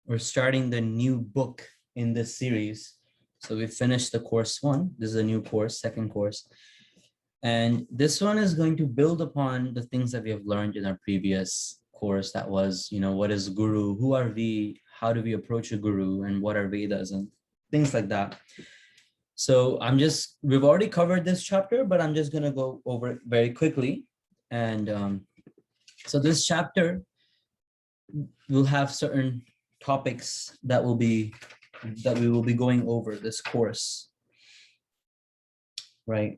we're starting the new book in this series. So we finished the course 1. This is a new course, second course. And this one is going to build upon the things that we have learned in our previous course. That was, what is guru? Who are we? How do we approach a guru? And what are Vedas and things like that. So we've already covered this chapter, but I'm just going to go over it very quickly. And so this chapter will have certain topics that we will be going over this course, right?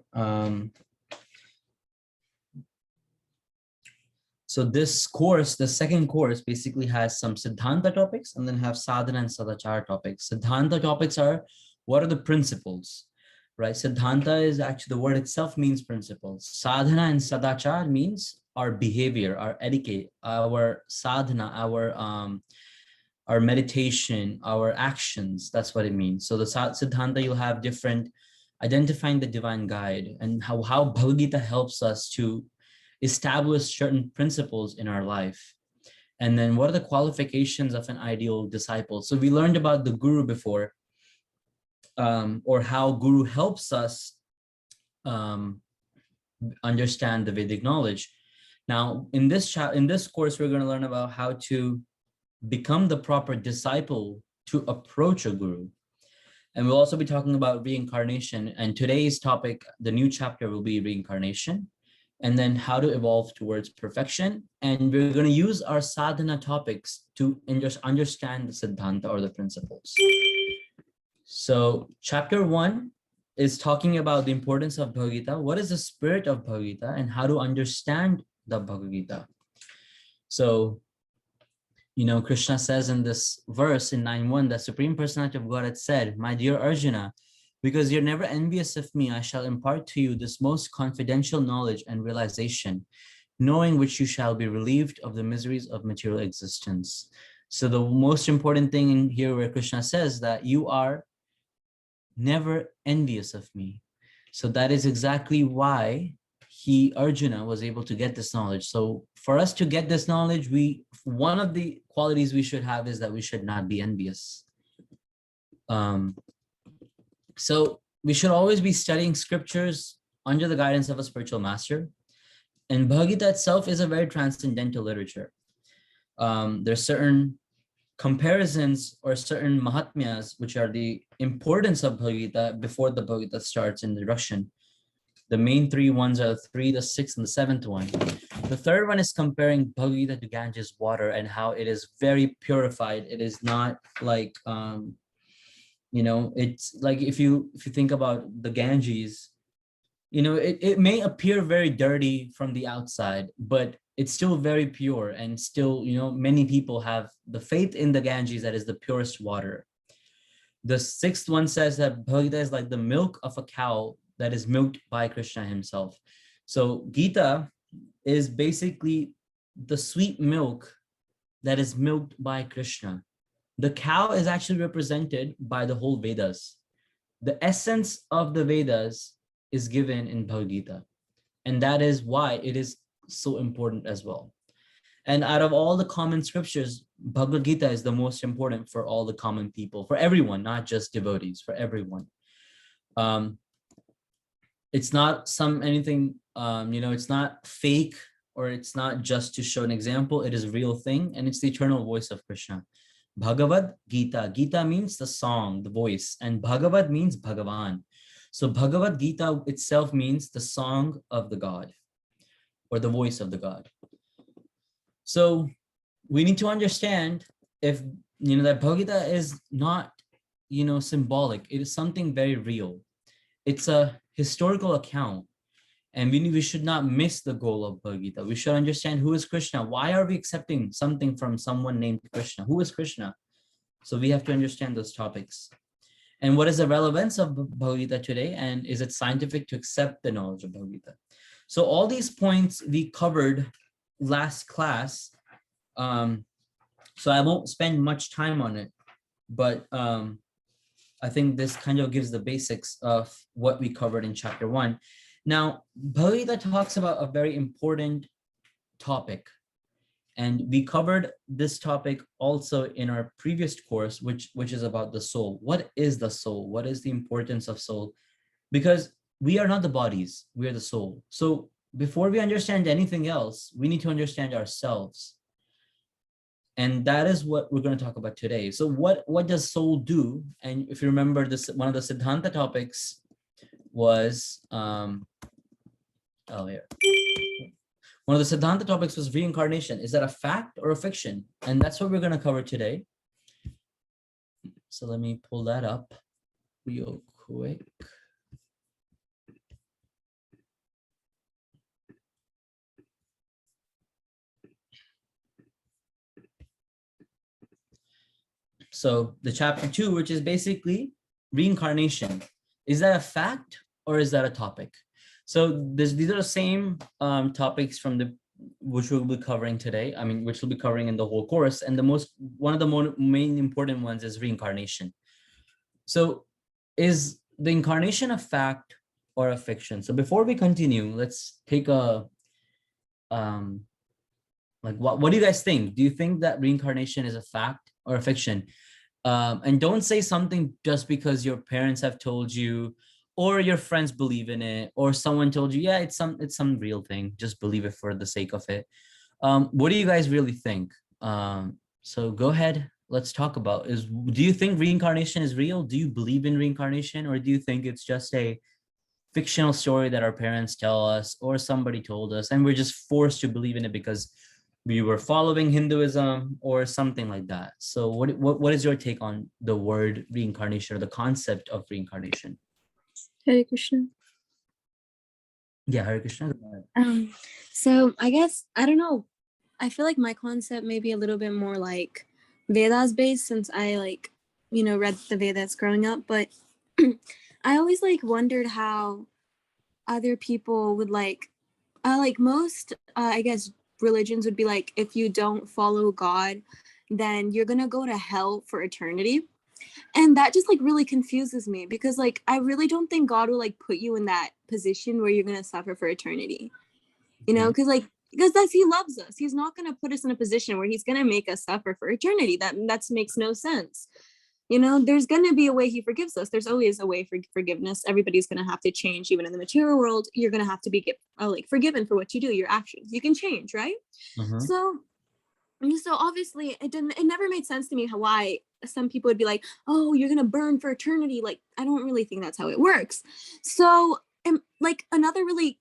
So this course, the second course, basically has some Siddhanta topics and then have Sadhana and Sadachara topics. Siddhanta topics are, what are the principles, right? Siddhanta is actually, the word itself means principles. Sadhana and Sadachara means our behavior, our etiquette, our sadhana, our meditation, our actions. That's what it means. So the Siddhanta, you'll have different, identifying the divine guide and how Bhagavad Gita helps us to establish certain principles in our life. And then what are the qualifications of an ideal disciple? So we learned about the guru before, or how guru helps us understand the Vedic knowledge. Now, in this course, we're going to learn about how to become the proper disciple to approach a guru. And we'll also be talking about reincarnation. And today's topic, the new chapter, will be reincarnation, and then how to evolve towards perfection. And we're going to use our sadhana topics to just understand the Siddhanta or the principles. So chapter 1 is talking about the importance of Bhagavad Gita. What is the spirit of Bhagavad Gita and how to understand the Bhagavad Gita? So, Krishna says in this verse in 9.1, the Supreme Personality of Godhead said, "My dear Arjuna, because you're never envious of me, I shall impart to you this most confidential knowledge and realization, knowing which you shall be relieved of the miseries of material existence." So the most important thing in here where Krishna says that you are never envious of me. So that is exactly why Arjuna was able to get this knowledge. So for us to get this knowledge, one of the qualities we should have is that we should not be envious. So we should always be studying scriptures under the guidance of a spiritual master. And Bhagavad Gita itself is a very transcendental literature. There's certain comparisons or certain mahatmyas, which are the importance of Bhagavad Gita before the Bhagavad Gita starts in the Russian. The main 3 ones are the 3, the 6, and the 7th one. The third one is comparing Bhagavad Gita to Ganges water and how it is very purified. It is not like, it's like if you think about the Ganges, it may appear very dirty from the outside, but it's still very pure, and still, many people have the faith in the Ganges that is the purest water. The 6th one says that Bhagavad Gita is like the milk of a cow that is milked by Krishna himself. So Gita is basically the sweet milk that is milked by Krishna. The cow is actually represented by the whole Vedas. The essence of the Vedas is given in Bhagavad Gita. And that is why it is so important as well. And out of all the common scriptures, Bhagavad Gita is the most important for all the common people, for everyone, not just devotees, for everyone. It's not it's not fake, or it's not just to show an example. It is a real thing, and it's the eternal voice of Krishna. Bhagavad Gita. Gita means the song, the voice, and Bhagavad means Bhagavan. So Bhagavad Gita itself means the song of the God, or the voice of the God. So we need to understand that Bhagavad Gita is not, symbolic. It is something very real. It's a historical account, and we should not miss the goal of Bhagavad Gita. We should understand who is Krishna. Why are we accepting something from someone named Krishna? Who is Krishna? So we have to understand those topics. And what is the relevance of Bhagavad Gita today? And is it scientific to accept the knowledge of Bhagavad Gita? So all these points we covered last class. So I won't spend much time on it, but I think this kind of gives the basics of what we covered in chapter 1. Now, Bhagavad Gita talks about a very important topic, And we covered this topic also in our previous course, which is about the soul. What is the soul? What is the importance of soul? Because we are not the bodies, we are the soul. So before we understand anything else, we need to understand ourselves. And that is what we're going to talk about today. So what does soul do? And if you remember, this, one of the Siddhanta topics was here. One of the Siddhanta topics was reincarnation. Is that a fact or a fiction? And that's what we're going to cover today. So let me pull that up real quick. So the chapter 2, which is basically reincarnation. Is that a fact or is that a topic? So these are the same topics from which we'll be covering today. I mean, which we'll be covering in the whole course. And one of the main important ones is reincarnation. So is the incarnation a fact or a fiction? So before we continue, let's take a what do you guys think? Do you think that reincarnation is a fact or a fiction? And don't say something just because your parents have told you, or your friends believe in it, or someone told you, yeah, it's some real thing. Just believe it for the sake of it. What do you guys really think? So go ahead. Let's talk about do you think reincarnation is real? Do you believe in reincarnation, or do you think it's just a fictional story that our parents tell us or somebody told us and we're just forced to believe in it because we were following Hinduism or something like that? So what is your take on the word reincarnation or the concept of reincarnation? Hare Krishna. Yeah, Hare Krishna. So I guess, I don't know, I feel like my concept may be a little bit more like Vedas based, since I read the Vedas growing up, but I always wondered how other people would most I guess religions would be like, if you don't follow God, then you're gonna go to hell for eternity. And that just really confuses me, because I really don't think God will put you in that position where you're gonna suffer for eternity, because he loves us. He's not gonna put us in a position where he's gonna make us suffer for eternity. That makes no sense. There's gonna be a way he forgives us. There's always a way for forgiveness. Everybody's gonna have to change. Even in the material world, you're gonna have to be forgiven for what you do, your actions. You can change, right? So obviously it never made sense to me why some people would be like, oh, you're gonna burn for eternity. I don't really think that's how it works. So another really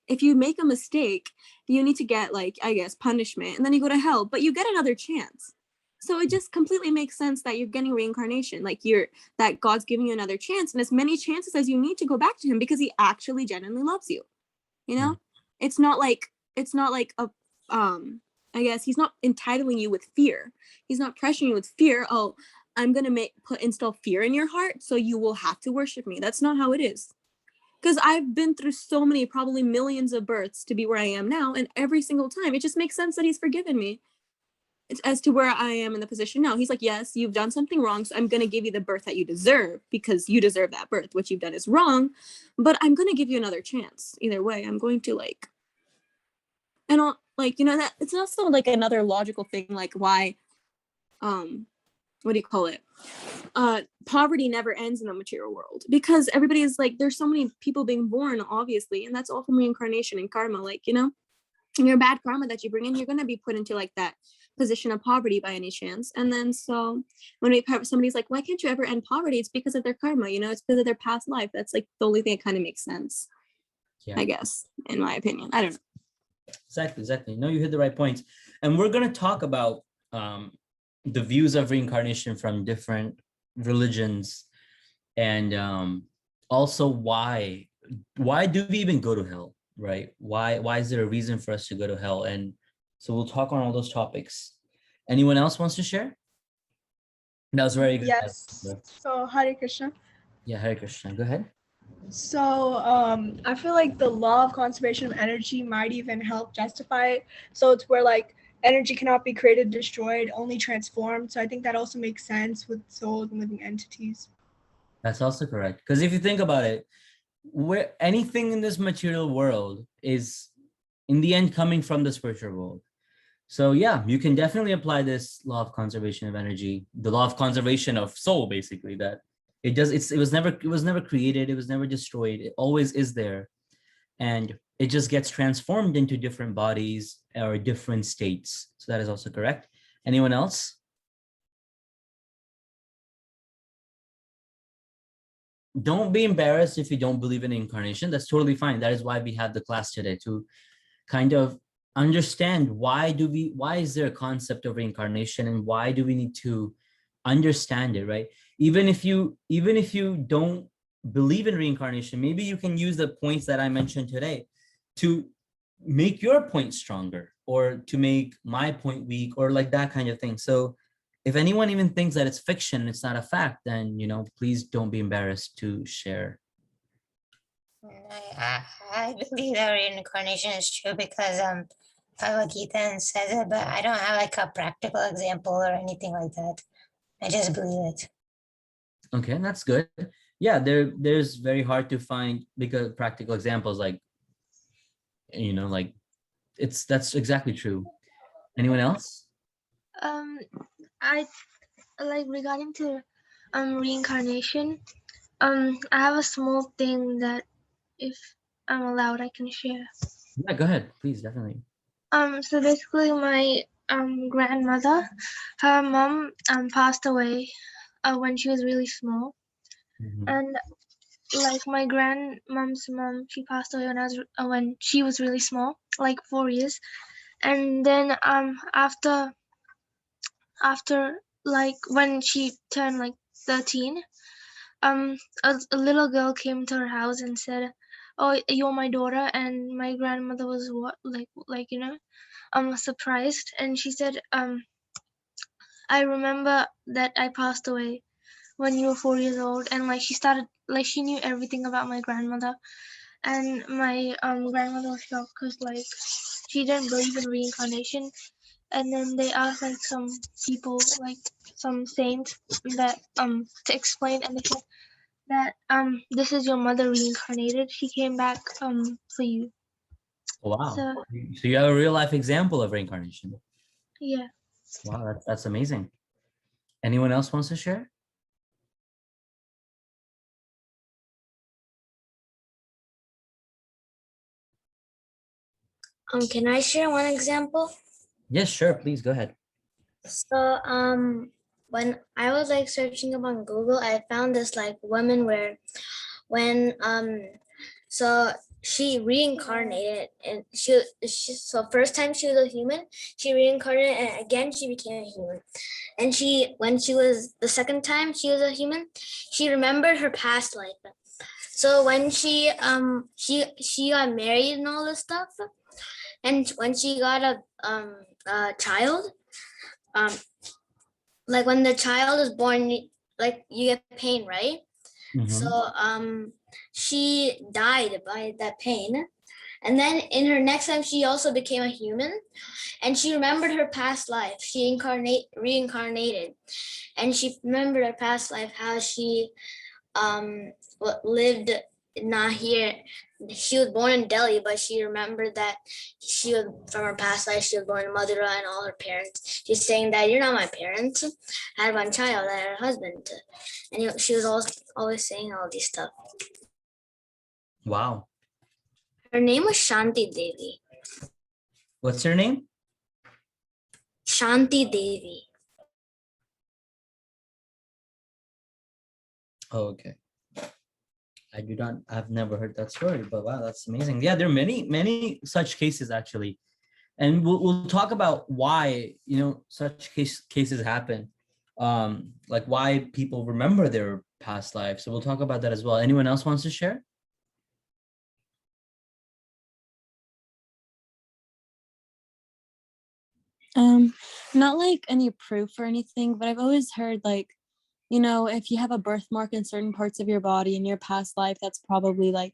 if you make a mistake, you need to get I guess punishment, and then you go to hell, but you get another chance. So it just completely makes sense that you're getting reincarnation, that God's giving you another chance, and as many chances as you need to go back to him, because he actually genuinely loves you. It's not like a I guess he's not entitling you with fear. He's not pressuring you with fear. Oh, I'm gonna install fear in your heart, so you will have to worship me. That's not how it is. Because I've been through so many, probably millions of births to be where I am now, and every single time it just makes sense that he's forgiven me. It's as to where I am in the position now. He's like, yes, you've done something wrong, so I'm gonna give you the birth that you deserve, because you deserve that birth. What you've done is wrong, but I'm gonna give you another chance. Either way, I'm going to and I'll that it's also another logical thing, why what do you call it, poverty never ends in the material world, because everybody is there's so many people being born, obviously, and that's all from reincarnation and karma. Your bad karma that you bring in, you're going to be put into that position of poverty by any chance. And then so when somebody's like, why can't you ever end poverty? It's because of their karma, it's because of their past life. That's the only thing that kind of makes sense. Yeah. I guess, in my opinion. I don't know. Exactly. No, you hit the right points. And we're going to talk about the views of reincarnation from different religions, and also why do we even go to hell, right? Why is there a reason for us to go to hell? And so we'll talk on all those topics. Anyone else wants to share? That was very good. Yes. So Hare Krishna. Yeah, Hare Krishna. Go ahead. So I feel like the law of conservation of energy might even help justify it. So it's where energy cannot be created, destroyed, only transformed. So I think that also makes sense with souls and living entities. That's also correct. Because if you think about it, where anything in this material world is in the end coming from the spiritual world. So yeah, you can definitely apply this law of conservation of energy, the law of conservation of soul, basically, that it was never created, it was never destroyed, it always is there. And it just gets transformed into different bodies or different states. So that is also correct. Anyone else? Don't be embarrassed if you don't believe in incarnation. That's totally fine. That is why we have the class today, to kind of understand why is there a concept of reincarnation, and why do we need to understand it, right? Even if you don't believe in reincarnation, maybe you can use the points that I mentioned today to make your point stronger, or to make my point weak, or like that kind of thing. So if anyone even thinks that it's fiction, it's not a fact, then please don't be embarrassed to share. I believe that reincarnation is true because Bhagavad Gita says it, but I don't have like a practical example or anything like that. I just believe it. Okay, that's good. Yeah, there's very hard to find because practical examples, like like that's exactly true. Anyone else? I like regarding to reincarnation. I have a small thing that if I'm allowed I can share. Yeah, go ahead, please, definitely. So basically my grandmother, her mom passed away when she was really small. Mhm. And like my grandmom's mom, she passed away when she was really small, like 4 years. And then after like when she turned like 13, a little girl came to her house and said, "Oh, you're my daughter." And my grandmother was surprised, and she said, "I remember that I passed away when you were 4 years old." And like she knew everything about my grandmother. And my grandmother was shocked because like she didn't believe in reincarnation. And then they asked like some people, like some saints, that to explain, and they said that this is your mother reincarnated. She came back for you. Oh, wow. So So you have a real life example of reincarnation. yeah. Wow, that's amazing. Anyone else wants to share? Can I share one example? Yes, sure, please go ahead. So, when I was like searching up on Google, I found this like woman where when so she reincarnated, and so first time she was a human, she reincarnated, and again she became a human. And when she was the second time she was a human, she remembered her past life. So when she got married and all this stuff, and when she got a child, like when the child is born, like you get pain, right? So she died by that pain. And then in her next time, she also became a human, and she remembered her past life. She reincarnated, and she remembered her past life, how she lived not here. She was born in Delhi, but she remembered that she was from her past life. She was born in Mathura, and all her parents. She's saying that you're not my parents. I had one child, I had a husband, and she was always saying all these stuff. Wow. Her name was Shanti Devi. What's her name? Shanti Devi. Oh, okay. I've never heard that story, but wow, that's amazing. Yeah, there are many such cases actually. And we'll talk about why, such cases happen. Like why people remember their past life. So we'll talk about that as well. Anyone else wants to share? Not like any proof or anything, but I've always heard like, if you have a birthmark in certain parts of your body in your past life, that's probably like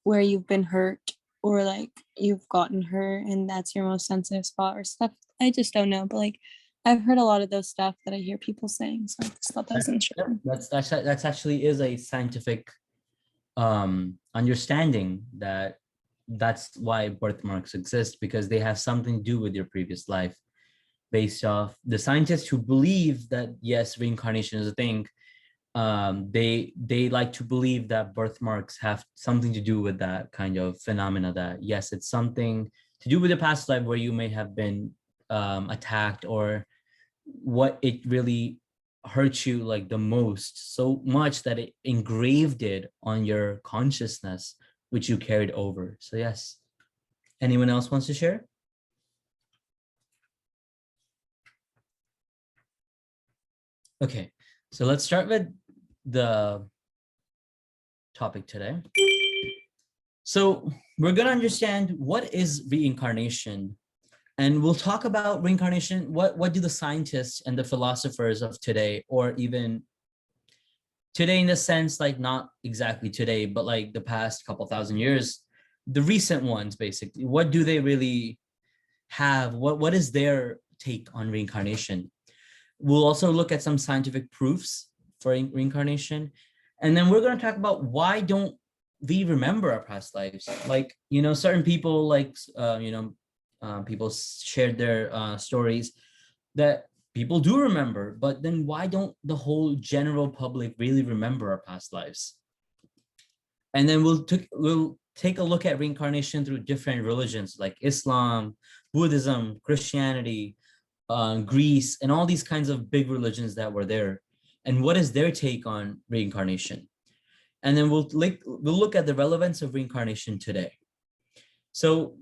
where you've been hurt, or like you've gotten hurt, and that's your most sensitive spot or stuff. I just don't know, but like I've heard a lot of those stuff that I hear people saying, so I just thought that was interesting. That's actually is a scientific understanding that that's why birthmarks exist, because they have something to do with your previous life. Based off the scientists who believe that yes, reincarnation is a thing, they like to believe that birthmarks have something to do with that kind of phenomena, that yes, it's something to do with your past life where you may have been attacked, or what it really hurt you like the most, so much that it engraved it on your consciousness, which you carried over. So yes, anyone else wants to share? Okay, so let's start with the topic today. So we're going to understand what is reincarnation, and we'll talk about reincarnation. What do the scientists and the philosophers of today, or even today in the sense, like not exactly today, but like the past couple thousand years, the recent ones, basically, what do they really have? What is their take on reincarnation? We'll also look at some scientific proofs for reincarnation. And then we're going to talk about why don't we remember our past lives? Like, you know, certain people like, people shared their stories that people do remember, but then why don't the whole general public really remember our past lives? And then we'll take a look at reincarnation through different religions like Islam, Buddhism, Christianity, Greece, and all these kinds of big religions that were there, and what is their take on reincarnation. And then we'll look at the relevance of reincarnation today. So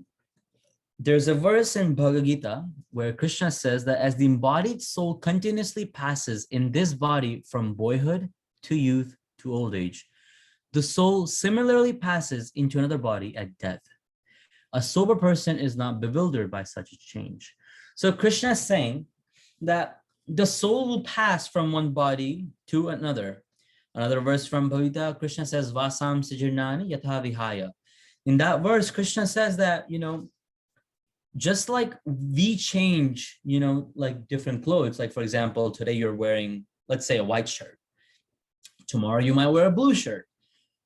there's a verse in Bhagavad Gita where Krishna says that as the embodied soul continuously passes in this body from boyhood to youth to old age, the soul similarly passes into another body at death. A sober person is not bewildered by such a change. So Krishna is saying that the soul will pass from one body to another. Another verse from Bhagavad Gita, Krishna says, Vasam Sijirnani Yatha Vihaya. In that verse, Krishna says that, you know, just like we change, you know, like different clothes, like for example, today you're wearing, let's say, a white shirt. Tomorrow you might wear a blue shirt.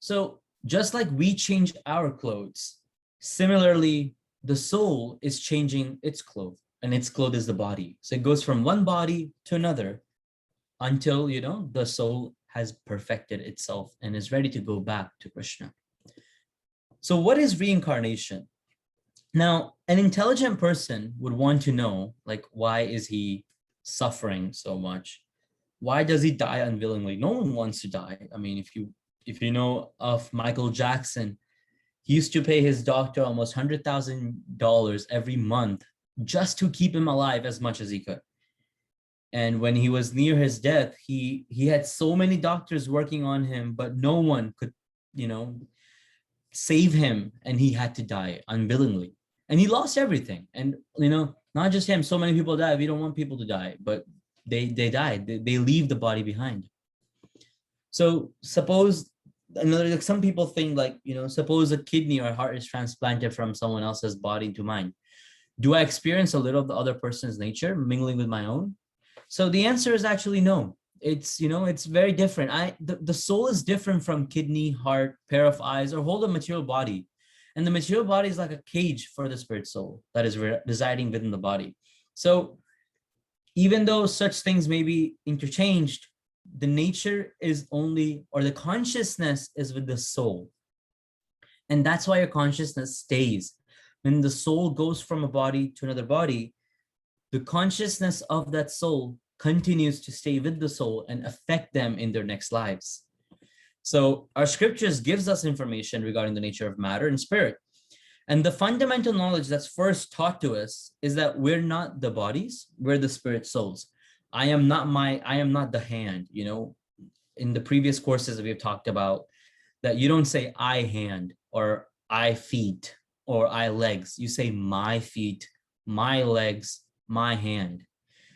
So just like we change our clothes, similarly, the soul is changing its clothes. And its clothes is the body. So it goes from one body to another until, you know, the soul has perfected itself and is ready to go back to Krishna. So what is reincarnation? Now, an intelligent person would want to know, like, why is he suffering so much? Why does he die unwillingly? No one wants to die. I mean, if you know of Michael Jackson, he used to pay his doctor almost $100,000 every month just to keep him alive as much as he could. And when he was near his death, he had so many doctors working on him, but no one could, you know, save him, and he had to die unwillingly. And he lost everything. And, you know, not just him, so many people died. We don't want people to die, but they died. They leave the body behind. So suppose another, like some people think like, you know, suppose a kidney or a heart is transplanted from someone else's body into mine. Do I experience a little of the other person's nature mingling with my own? So the answer is actually no. It's, you know, it's very different. The soul is different from kidney, heart, pair of eyes, or whole the material body. And the material body is like a cage for the spirit soul that is residing within the body. So even though such things may be interchanged, the nature is only, or the consciousness is with the soul. And that's why your consciousness stays. When the soul goes from a body to another body, the consciousness of that soul continues to stay with the soul and affect them in their next lives. So our scriptures gives us information regarding the nature of matter and spirit. And the fundamental knowledge that's first taught to us is that we're not the bodies, we're the spirit souls. I am not the hand, you know. In the previous courses we've talked about that you don't say I hand or I feet or I legs. You say my feet, my legs, my hand.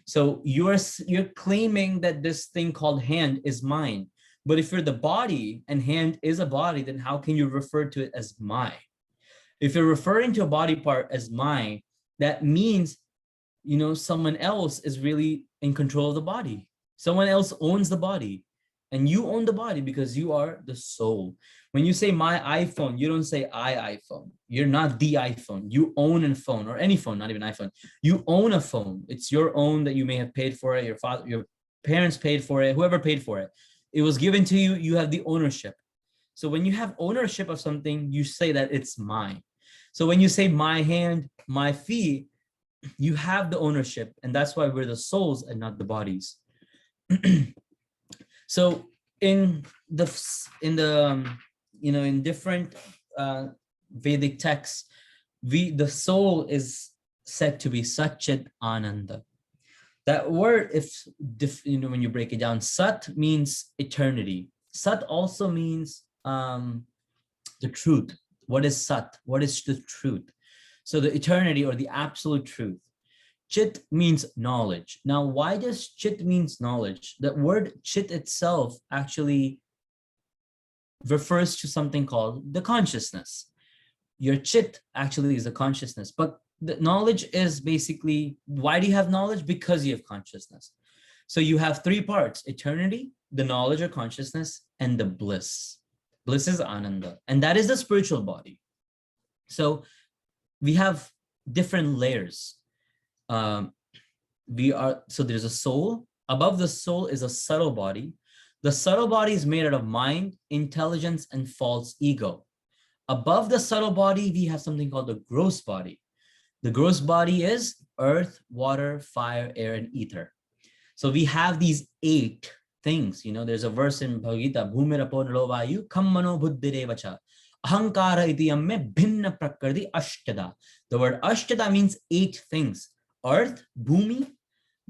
So you're claiming that this thing called hand is mine. But if you're the body and hand is a body, then how can you refer to it as my? If you're referring to a body part as my, that means, you know, someone else is really in control of the body. Someone else owns the body. and you own the body because you are the soul. When you say my iPhone, you don't say iPhone. You're not the iPhone. You own a phone, or any phone, not even iPhone. You own a phone. It's your own, that you may have paid for it. Your father, your parents paid for it, whoever paid for it. It was given to you. You have the ownership. So when you have ownership of something, you say that it's mine. So when you say my hand, my feet, you have the ownership, and that's why we're the souls and not the bodies. So in in different Vedic texts, the soul is said to be Satchit Ananda. That word, when you break it down, Sat means eternity. Sat also means the truth. What is Sat? What is the truth? So the eternity, or the absolute truth. Chit means knowledge. Now, why does chit means knowledge? The word chit itself actually refers to something called the consciousness. Your chit actually is a consciousness, but the knowledge is basically, why do you have knowledge? Because you have consciousness. So you have three parts: eternity, the knowledge or consciousness, and the bliss. Bliss is Ananda, and that is the spiritual body. So we have different layers. So there's a soul. Above the soul is a subtle body. The subtle body is made out of mind, intelligence, and false ego. Above the subtle body, we have something called the gross body. The gross body is earth, water, fire, air, and ether. So we have these 8 things. There's a verse in Bhagavad Gita, Bhumirapo Nalovayu Kammano Buddhirevacha Ahankara iti yamme bhinna prakriti ashtada. The word ashtada means 8 things: earth, bhumi,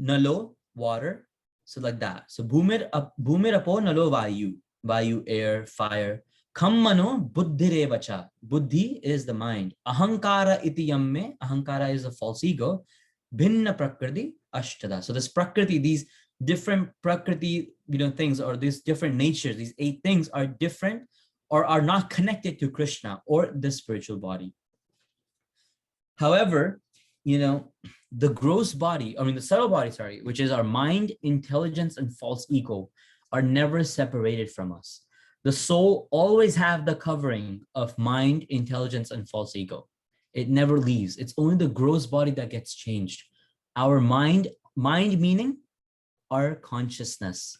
nalo, water. So like that. So bhumirapo nalo vayu, vayu, air, fire. Kammano buddhirevacha. Buddhi is the mind. Ahankara iti yamme. Ahankara is the false ego. Bhinna prakriti ashtada. So this prakriti, these different prakriti, things, or these different natures, these 8 things are different, or are not connected to Krishna or the spiritual body. However, the gross body, the subtle body, which is our mind, intelligence, and false ego, are never separated from us. The soul always have the covering of mind, intelligence, and false ego. It never leaves. It's only the gross body that gets changed. Our mind meaning our consciousness,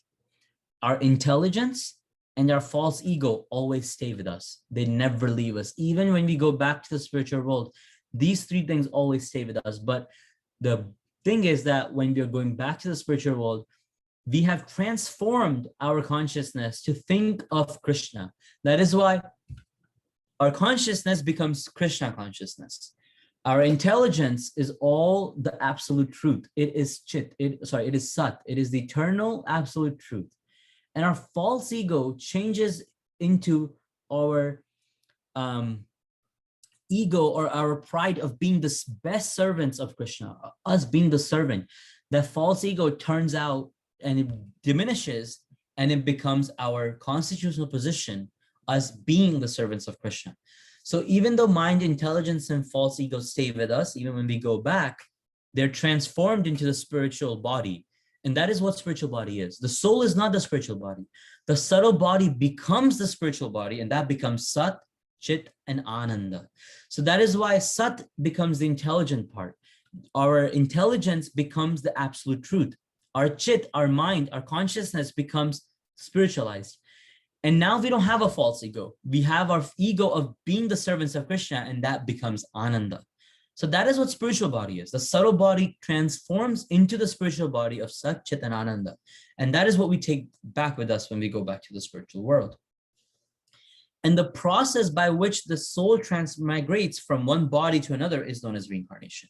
our intelligence, and our false ego always stay with us. They never leave us. Even when we go back to the spiritual world, these 3 things always stay with us. But the thing is that when we are going back to the spiritual world, we have transformed our consciousness to think of Krishna. That is why our consciousness becomes Krishna consciousness. Our intelligence is all the absolute truth. It is chit. It is sat. It is the eternal absolute truth. And our false ego changes into our ego, or our pride of being the best servants of Krishna, us being the servant. That false ego turns out and it diminishes, and it becomes our constitutional position as being the servants of Krishna. So even though mind, intelligence, and false ego stay with us, even when we go back, they're transformed into the spiritual body. And that is what spiritual body is. The soul is not the spiritual body. The subtle body becomes the spiritual body, and that becomes Sat, Chit, and Ananda. So that is why Sat becomes the intelligent part. Our intelligence becomes the absolute truth. Our Chit, our mind, our consciousness becomes spiritualized. And now we don't have a false ego. We have our ego of being the servants of Krishna, and that becomes Ananda. So that is what spiritual body is. The subtle body transforms into the spiritual body of Sat, Chit, and Ananda. And that is what we take back with us when we go back to the spiritual world. And the process by which the soul transmigrates from one body to another is known as reincarnation.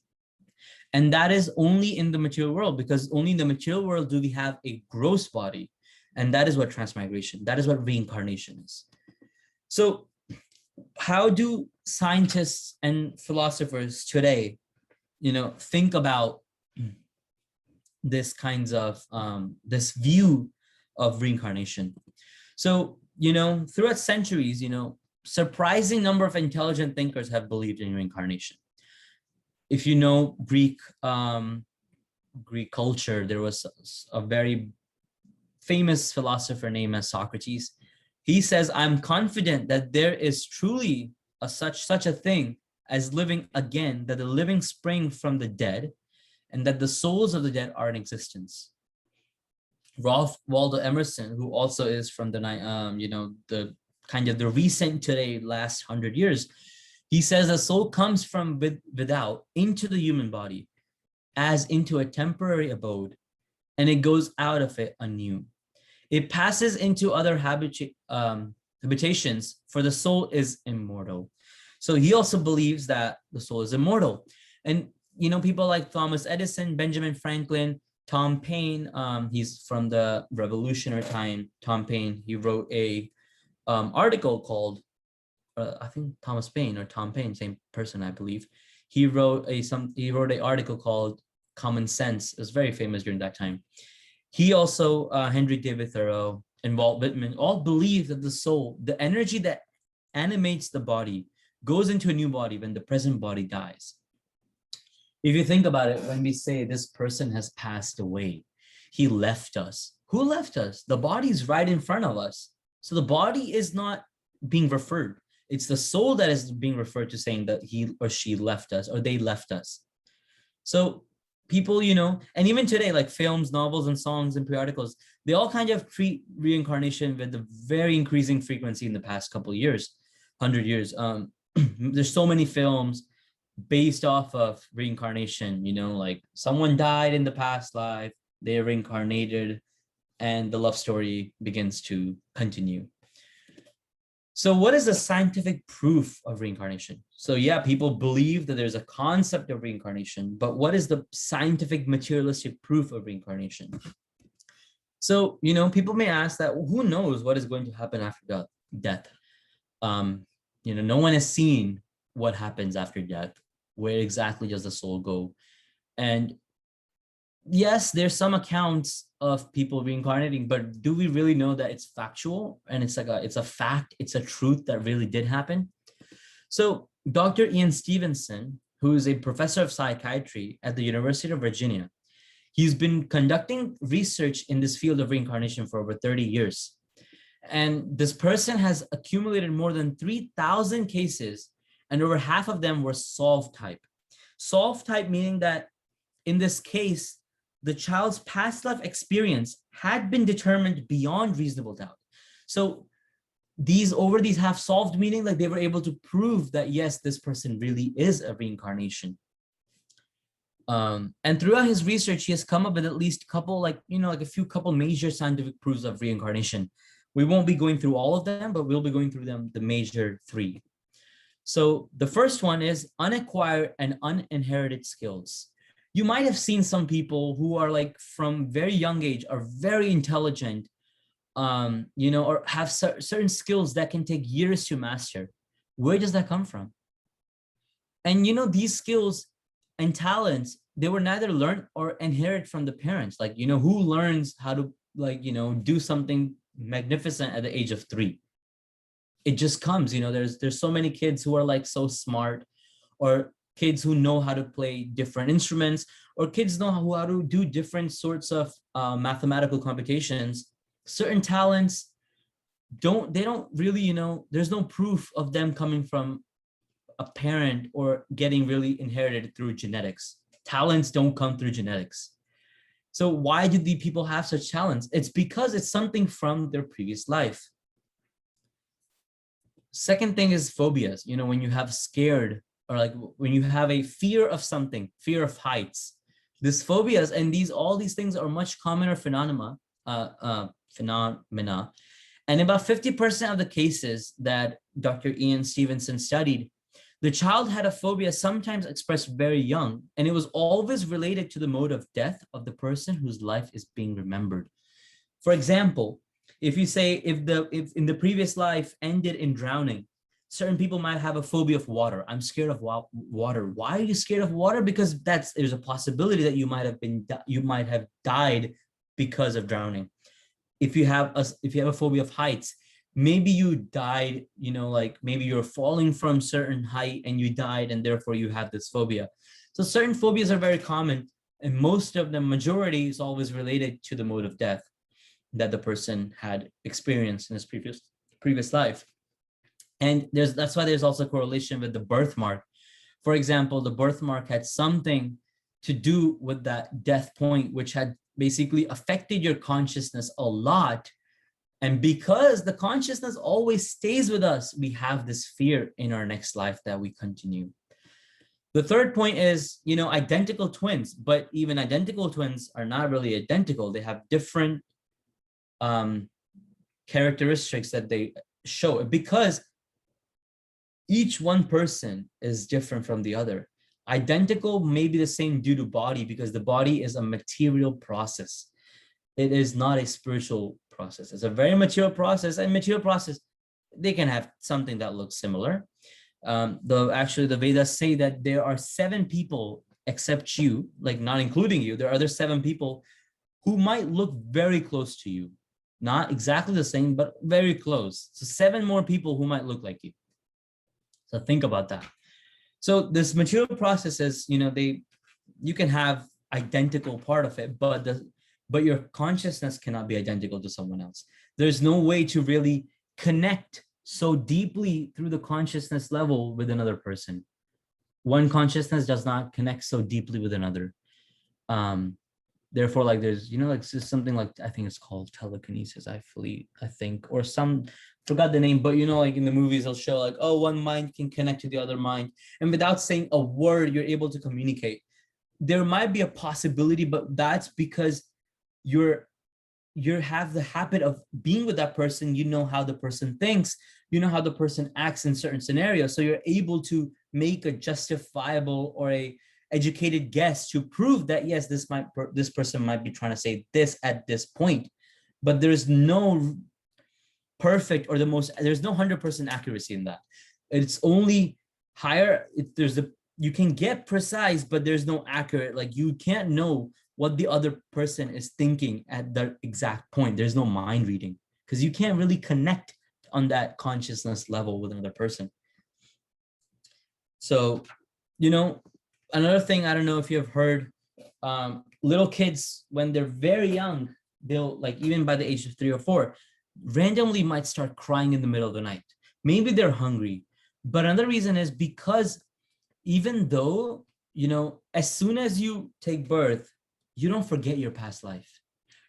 And that is only in the material world, because only in the material world do we have a gross body. And that is what transmigration, that is what reincarnation is. So how do scientists and philosophers today, think about this kinds of, this view of reincarnation? So, throughout centuries, surprising number of intelligent thinkers have believed in reincarnation. If you know Greek culture, there was a very famous philosopher named as Socrates. He says, I'm confident that there is truly such a thing as living again, that the living spring from the dead, and that the souls of the dead are in existence. Ralph Waldo Emerson, who also is from the the kind of the recent today last 100 years, he says the soul comes from without into the human body as into a temporary abode, and it goes out of it anew. It passes into other habitations, for the soul is immortal. So he also believes that the soul is immortal. And people like Thomas Edison, Benjamin Franklin, Tom Paine, he's from the Revolutionary time. Tom Paine, he wrote a article called, I think Thomas Paine or Tom Paine, same person, I believe. He wrote an article called Common Sense. It was very famous during that time. He also, Henry David Thoreau and Walt Whitman, all believe that the soul, the energy that animates the body, goes into a new body when the present body dies. If you think about it, when we say this person has passed away, he left us. Who left us? The body's right in front of us. So the body is not being referred. It's the soul that is being referred to, saying that he or she left us, or they left us. So people, and even today, like films, novels, and songs and periodicals, they all kind of treat reincarnation with a very increasing frequency in the past couple of years, 100 years. There's so many films based off of reincarnation, like someone died in the past life, they reincarnated, and the love story begins to continue. So what is the scientific proof of reincarnation? So yeah, people believe that there's a concept of reincarnation, but what is the scientific materialistic proof of reincarnation? So, people may ask that, well, who knows what is going to happen after death? No one has seen what happens after death. Where exactly does the soul go? And yes, there's some accounts of people reincarnating, but do we really know that it's factual and it's a fact, it's a truth that really did happen? So Dr. Ian Stevenson, who is a professor of psychiatry at the University of Virginia, he's been conducting research in this field of reincarnation for over 30 years. And this person has accumulated more than 3,000 cases, and over half of them were solved type. Solved type meaning that in this case, the child's past life experience had been determined beyond reasonable doubt. So these half solved, meaning like they were able to prove that, yes, this person really is a reincarnation. And throughout his research, he has come up with at least a couple, couple major scientific proofs of reincarnation. We won't be going through all of them, but we'll be going through them, the major three. So the first one is unacquired and uninherited skills. You might have seen some people who are like from very young age are very intelligent, or have certain skills that can take years to master. Where does that come from? And these skills and talents, they were neither learned or inherited from the parents. Like, who learns how to do something magnificent at the age of 3? It just comes, there's so many kids who are like so smart, or kids who know how to play different instruments, or kids know how to do different sorts of mathematical computations. Certain talents they don't really, there's no proof of them coming from a parent or getting really inherited through genetics. Talents don't come through genetics. So why do the people have such talents? It's because it's something from their previous life. Second thing is phobias. When you have scared, or like when you have a fear of something, fear of heights, these phobias and all these things are much commoner phenomena. And about 50% of the cases that Dr. Ian Stevenson studied, the child had a phobia sometimes expressed very young, and it was always related to the mode of death of the person whose life is being remembered. For example, if you say if in the previous life ended in drowning, certain people might have a phobia of water. I'm scared of water. Why are you scared of water? Because there's a possibility that you might have died because of drowning. If you have a phobia of heights, maybe you died, maybe you're falling from certain height and you died, and therefore you have this phobia. So certain phobias are very common, and most of the majority is always related to the mode of death. that the person had experienced in his previous life. And that's why there's also a correlation with the birthmark. For example, the birthmark had something to do with that death point, which had basically affected your consciousness a lot. And because the consciousness always stays with us, we have this fear in our next life that we continue. The third point is, identical twins, but even identical twins are not really identical. They have different characteristics that they show, because each one person is different from the other. Identical may be the same due to body, because the body is a material process. It is not a spiritual process. It's a very material process, and material process, they can have something that looks similar. The Vedas say that there are 7 people except you, like not including you, there are other 7 people who might look very close to you. Not exactly the same, but very close. So 7 more people who might look like you. So think about that. So this material processes, you can have identical part of it, but your consciousness cannot be identical to someone else. There's no way to really connect so deeply through the consciousness level with another person. One consciousness does not connect so deeply with another. Therefore, like there's, like something like, I think it's called telekinesis, I think, or forgot the name, but like in the movies, they'll show like, oh, one mind can connect to the other mind. And without saying a word, you're able to communicate. There might be a possibility, but that's because you have the habit of being with that person. You know how the person thinks, you know how the person acts in certain scenarios. So you're able to make a justifiable or a educated guess to prove that, yes, this person might be trying to say this at this point, but there's no perfect or there's no 100% accuracy in that. It's only higher. You can get precise, but there's no accurate. Like you can't know what the other person is thinking at the exact point. There's no mind reading, because you can't really connect on that consciousness level with another person. So, another thing, I don't know if you have heard, little kids, when they're very young, they'll, like, even by the age of 3 or 4, randomly might start crying in the middle of the night. Maybe they're hungry. But another reason is because even though, as soon as you take birth, you don't forget your past life.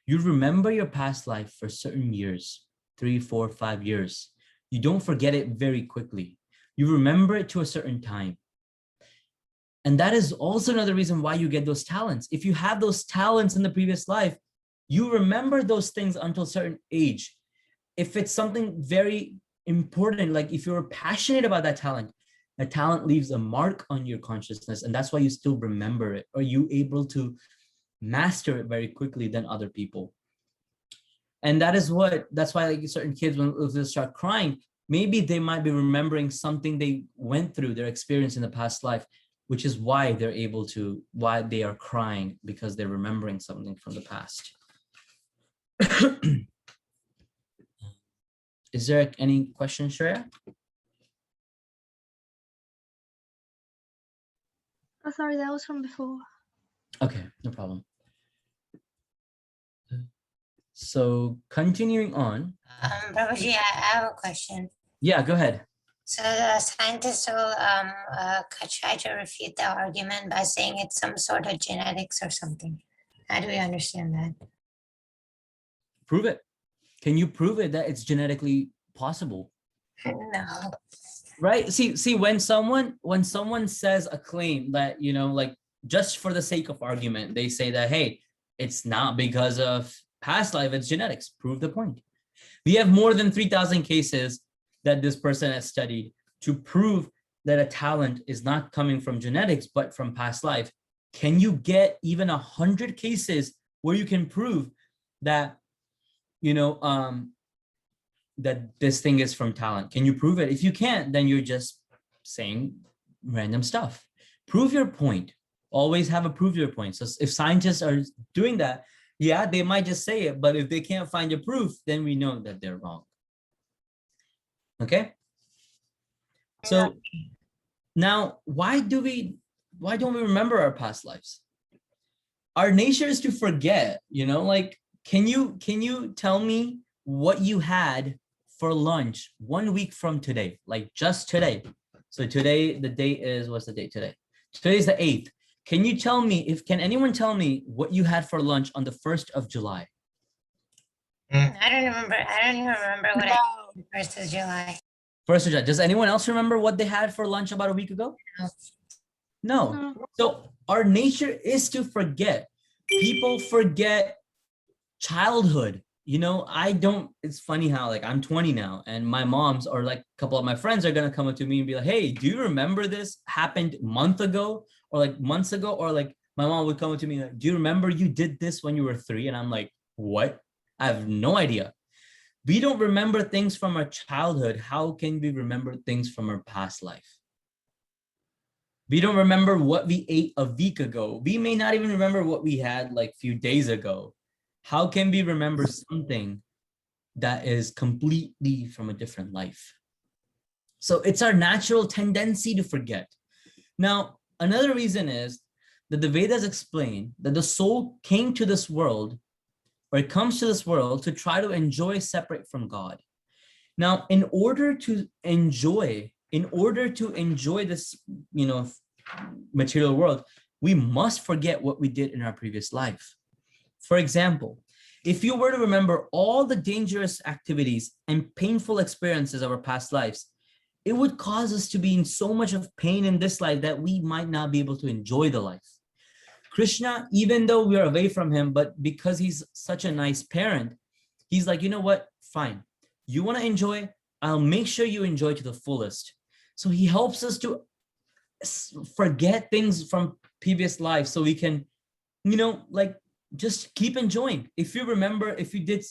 You remember your past life for certain years, 3, 4, 5 years. You don't forget it very quickly. You remember it to a certain time. And that is also another reason why you get those talents. If you have those talents in the previous life, you remember those things until a certain age. If it's something very important, like if you're passionate about that talent leaves a mark on your consciousness, and that's why you still remember it, or you able to master it very quickly than other people. And that's why, like, certain kids, when they start crying, maybe they might be remembering something they went through, their experience in the past life, which is why why they are crying, because they're remembering something from the past. Is there any questions, Shreya? Oh, sorry, that was from before. Okay, no problem. So continuing on. Prabhuji, I have a question. Yeah, go ahead. So the scientists will try to refute the argument by saying it's some sort of genetics or something. How do we understand that? Prove it. Can you prove it that it's genetically possible? No. Right? See, when someone says a claim that, like, just for the sake of argument, they say that, hey, it's not because of past life, it's genetics. Prove the point. We have more than 3,000 cases that this person has studied to prove that a talent is not coming from genetics, but from past life. Can you get even 100 cases where you can prove that, that this thing is from talent? Can you prove it? If you can't, then you're just saying random stuff. Prove your point. Always have a prove your point. So if scientists are doing that, yeah, they might just say it, but if they can't find a proof, then we know that they're wrong. Okay. So now, why don't we remember our past lives? Our nature is to forget, like can you tell me what you had for lunch 1 week from today, like just today? So today, the date is, what's the date today? Today's the 8th. Can anyone tell me what you had for lunch on the 1st of July? I don't remember. I don't even remember what I ate on the 1st of July. 1st of July. Does anyone else remember what they had for lunch about a week ago? No. No. So our nature is to forget. People forget childhood. It's funny how, like, I'm 20 now, and my moms or like a couple of my friends are gonna come up to me and be like, hey, do you remember this happened a month ago or like months ago? Or like my mom would come up to me like, do you remember you did this when you were 3? And I'm like, what? I have no idea. We don't remember things from our childhood. How can we remember things from our past life? We don't remember what we ate a week ago. We may not even remember what we had like a few days ago. How can we remember something that is completely from a different life? So it's our natural tendency to forget. Now, another reason is that the Vedas explain that the soul came to this world, or it comes to this world, to try to enjoy separate from God. Now, in order to enjoy this, material world, we must forget what we did in our previous life. For example, if you were to remember all the dangerous activities and painful experiences of our past lives, it would cause us to be in so much of pain in this life that we might not be able to enjoy the life. Krishna, even though we are away from him, but because he's such a nice parent, he's like, you know what? Fine. You want to enjoy? I'll make sure you enjoy to the fullest. So he helps us to forget things from previous lives so we can, just keep enjoying. If you remember,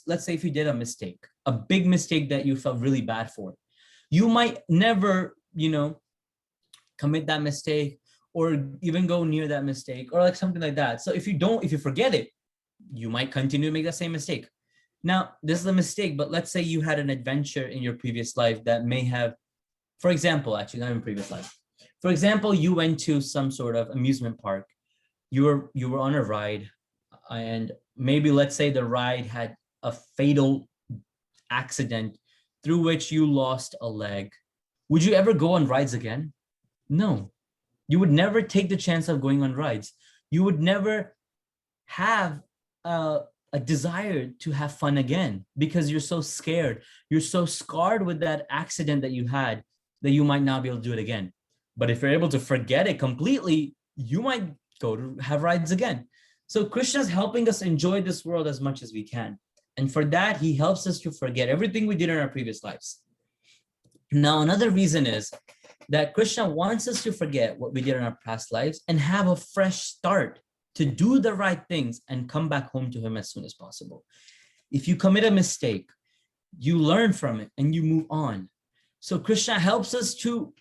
let's say if you did a mistake, a big mistake that you felt really bad for, you might never, commit that mistake or even go near that mistake or like something like that. So if you forget it, you might continue to make that same mistake. Now, this is a mistake, but let's say you had an adventure in your previous life that may have, for example, actually not in previous life. For example, you went to some sort of amusement park. You were on a ride, and maybe let's say the ride had a fatal accident through which you lost a leg. Would you ever go on rides again? No. You would never take the chance of going on rides. You would never have a desire to have fun again because you're so scared. You're so scarred with that accident that you had that you might not be able to do it again. But if you're able to forget it completely, you might go to have rides again. So Krishna is helping us enjoy this world as much as we can. And for that, he helps us to forget everything we did in our previous lives. Now, another reason is that Krishna wants us to forget what we did in our past lives and have a fresh start to do the right things and come back home to him as soon as possible. If you commit a mistake, you learn from it and you move on. So Krishna helps us to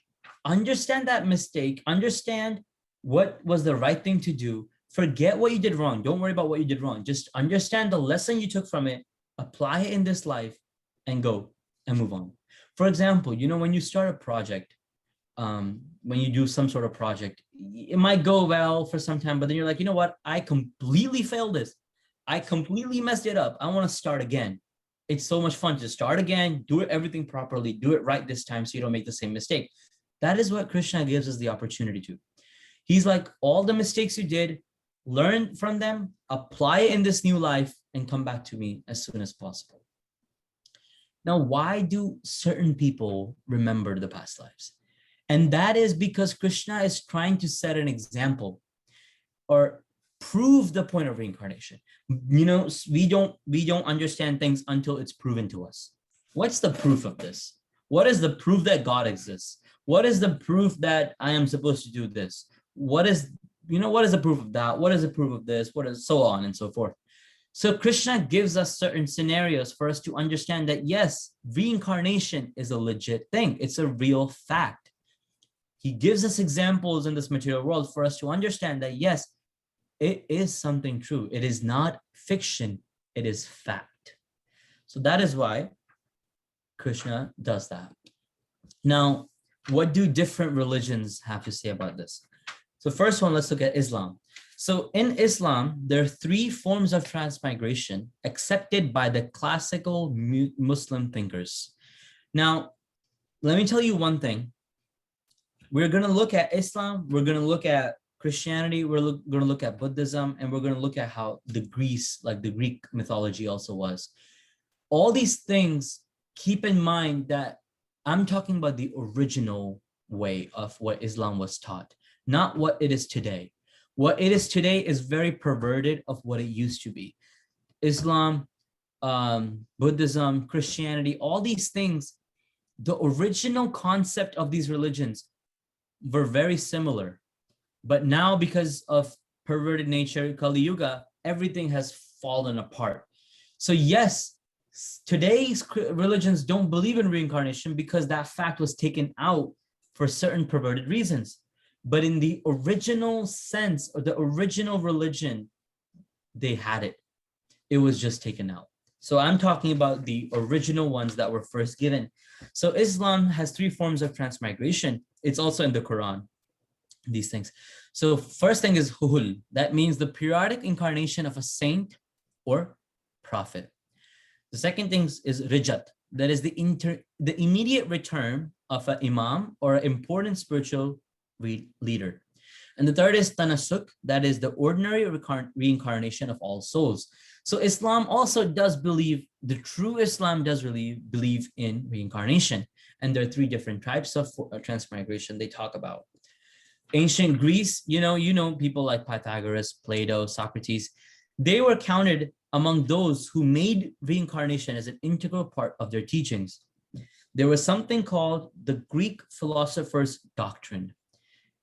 understand that mistake, understand what was the right thing to do, forget what you did wrong. Don't worry about what you did wrong. Just understand the lesson you took from it, apply it in this life, and go and move on. For example, when you start a project, when you do some sort of project, it might go well for some time, but then you're like, you know what? I completely failed this. I completely messed it up. I want to start again. It's so much fun to start again, do everything properly, do it right this time so you don't make the same mistake. That is what Krishna gives us the opportunity to. He's like, all the mistakes you did, learn from them, apply it in this new life, and come back to me as soon as possible. Now, why do certain people remember the past lives? And that is because Krishna is trying to set an example or prove the point of reincarnation. We don't understand things until it's proven to us. What's the proof of this? What is the proof that God exists? What is the proof that I am supposed to do this? What is the proof of that? What is the proof of this? What is so on and so forth? So Krishna gives us certain scenarios for us to understand that, yes, reincarnation is a legit thing. It's a real fact. He gives us examples in this material world for us to understand that, yes, it is something true. It is not fiction. It is fact. So that is why Krishna does that. Now, what do different religions have to say about this? So first one, let's look at Islam. So in Islam, there are three forms of transmigration accepted by the classical Muslim thinkers. Now, let me tell you one thing. We're going to look at Islam, we're going to look at Christianity, we're going to look at Buddhism, and we're going to look at how the Greek mythology also was. All these things, keep in mind that I'm talking about the original way of what Islam was taught, not what it is today. What it is today is very perverted of what it used to be. Islam, Buddhism, Christianity, all these things, the original concept of these religions were very similar. But now, because of perverted nature, Kali Yuga, everything has fallen apart. So yes, today's religions don't believe in reincarnation because that fact was taken out for certain perverted reasons. But in the original sense, or the original religion, they had it. It was just taken out. So I'm talking about the original ones that were first given. So Islam has three forms of transmigration. It's also in the Quran, these things. So first thing is Huhul. That means the periodic incarnation of a saint or prophet. The second thing is Rijat. That is the immediate return of an imam or an important spiritual leader. And the third is Tanasuk. That is the ordinary reincarnation of all souls. So Islam also does believe, the true Islam does really believe in reincarnation. And there are three different types of transmigration they talk about. Ancient Greece, you know people like Pythagoras, Plato, Socrates, they were counted among those who made reincarnation as an integral part of their teachings. There was something called the Greek philosopher's doctrine.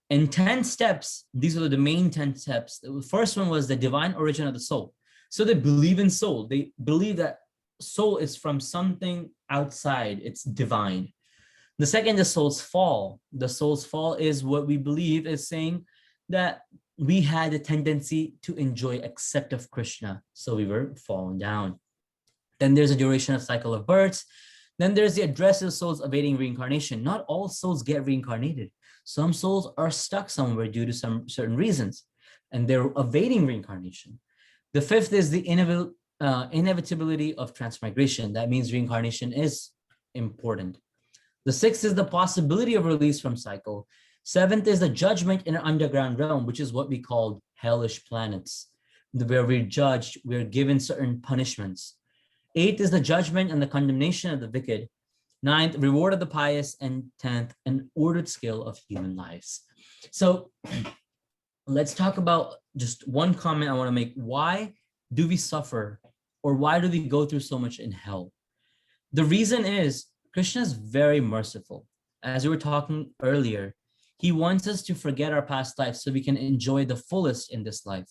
In 10 steps, these are the main 10 steps. The first one was the divine origin of the soul. So they believe in soul. They believe that soul is from something outside. It's divine. The second, the soul's fall. The soul's fall is what we believe is saying that we had a tendency to enjoy except of Krishna. So we were fallen down. Then there's a duration of cycle of births. Then there's the address of souls awaiting reincarnation. Not all souls get reincarnated. Some souls are stuck somewhere due to some certain reasons, and they're awaiting reincarnation. The fifth is the inevitability of transmigration. That means reincarnation is important. The sixth is the possibility of release from cycle. Seventh is the judgment in an underground realm, which is what we call hellish planets, where we're judged, we're given certain punishments. Eighth is the judgment and the condemnation of the wicked. Ninth, reward of the pious. And 10th, an ordered scale of human lives. So let's talk about just one comment I want to make. Why do we suffer, or why do we go through so much in hell? The reason is Krishna is very merciful. As we were talking earlier, he wants us to forget our past lives so we can enjoy the fullest in this life.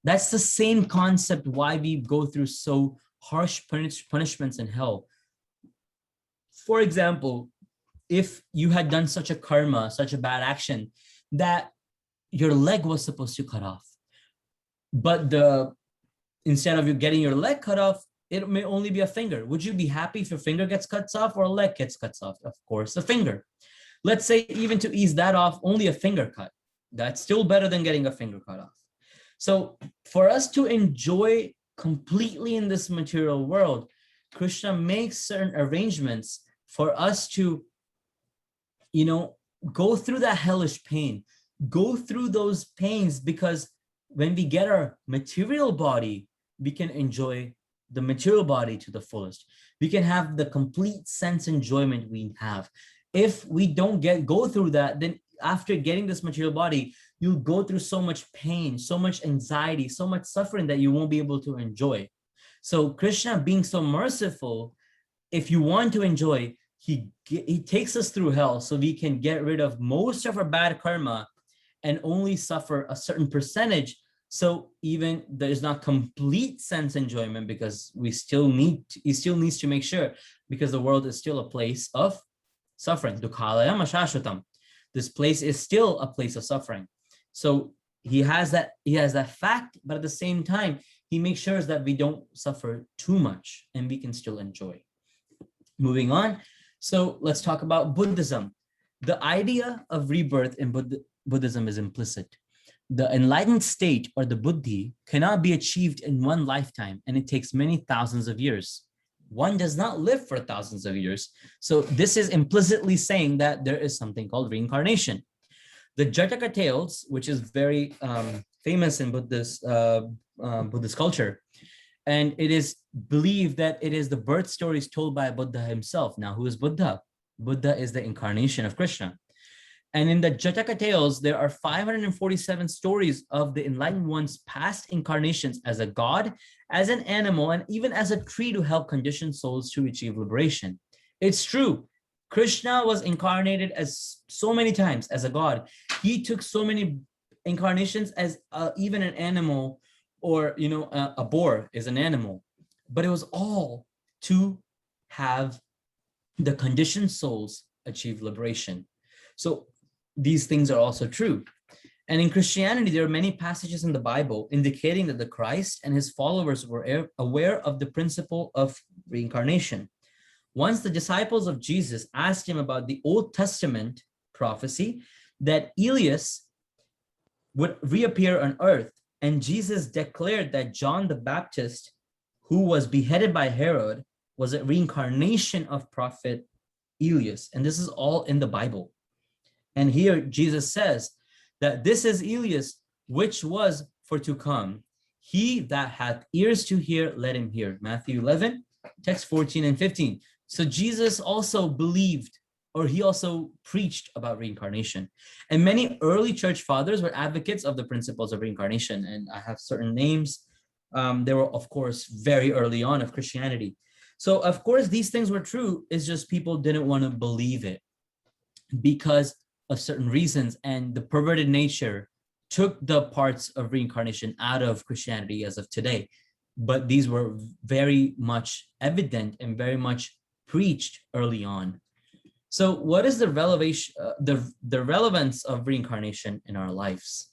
That's the same concept why we go through so harsh punishments in hell. For example, if you had done such a karma, such a bad action, that your leg was supposed to cut off, but instead of you getting your leg cut off, it may only be a finger. Would you be happy if your finger gets cut off or a leg gets cut off? Of course, the finger. Let's say even to ease that off, only a finger cut. That's still better than getting a finger cut off. So for us to enjoy completely in this material world, Krishna makes certain arrangements for us to, go through that hellish pain, go through those pains, because when we get our material body, we can enjoy the material body to the fullest. We can have the complete sense enjoyment we have. If we don't go through that, then after getting this material body, you'll go through so much pain, so much anxiety, so much suffering that you won't be able to enjoy. So Krishna, being so merciful, if you want to enjoy, he takes us through hell so we can get rid of most of our bad karma and only suffer a certain percentage. So even there's not complete sense enjoyment, because he still needs to make sure, because the world is still a place of suffering. Dukhalayam ashashvatam. This place is still a place of suffering. So he has that fact, but at the same time, he makes sure that we don't suffer too much and we can still enjoy. Moving on. So let's talk about Buddhism. The idea of rebirth in Buddhism is implicit. The enlightened state, or the buddhi, cannot be achieved in one lifetime, and it takes many thousands of years. One does not live for thousands of years. So this is implicitly saying that there is something called reincarnation. The Jataka tales, which is very famous in Buddhist culture, and it is believed that it is the birth stories told by Buddha himself. Now, who is Buddha? Buddha is the incarnation of Krishna. And in the Jataka tales, there are 547 stories of the enlightened one's past incarnations as a god, as an animal, and even as a tree to help conditioned souls to achieve liberation. It's true. Krishna was incarnated as so many times as a god. He took so many incarnations as even an animal, or a boar is an animal. But it was all to have the conditioned souls achieve liberation. So these things are also true. And in Christianity, there are many passages in the Bible indicating that the Christ and his followers were aware of the principle of reincarnation. Once the disciples of Jesus asked him about the Old Testament prophecy that Elias would reappear on earth, and Jesus declared that John the Baptist, who was beheaded by Herod, was a reincarnation of prophet Elias. And this is all in the Bible. And here Jesus says that this is Elias, which was for to come. He that hath ears to hear, let him hear. Matthew 11, text 14 and 15. So Jesus also believed, or he also preached about reincarnation. And many early church fathers were advocates of the principles of reincarnation. And I have certain names. They were, of course, very early on of Christianity. So, of course, these things were true. It's just people didn't want to believe it because of certain reasons, and the perverted nature took the parts of reincarnation out of Christianity as of today. But these were very much evident and very much preached early on. So what is the relevance of reincarnation in our lives?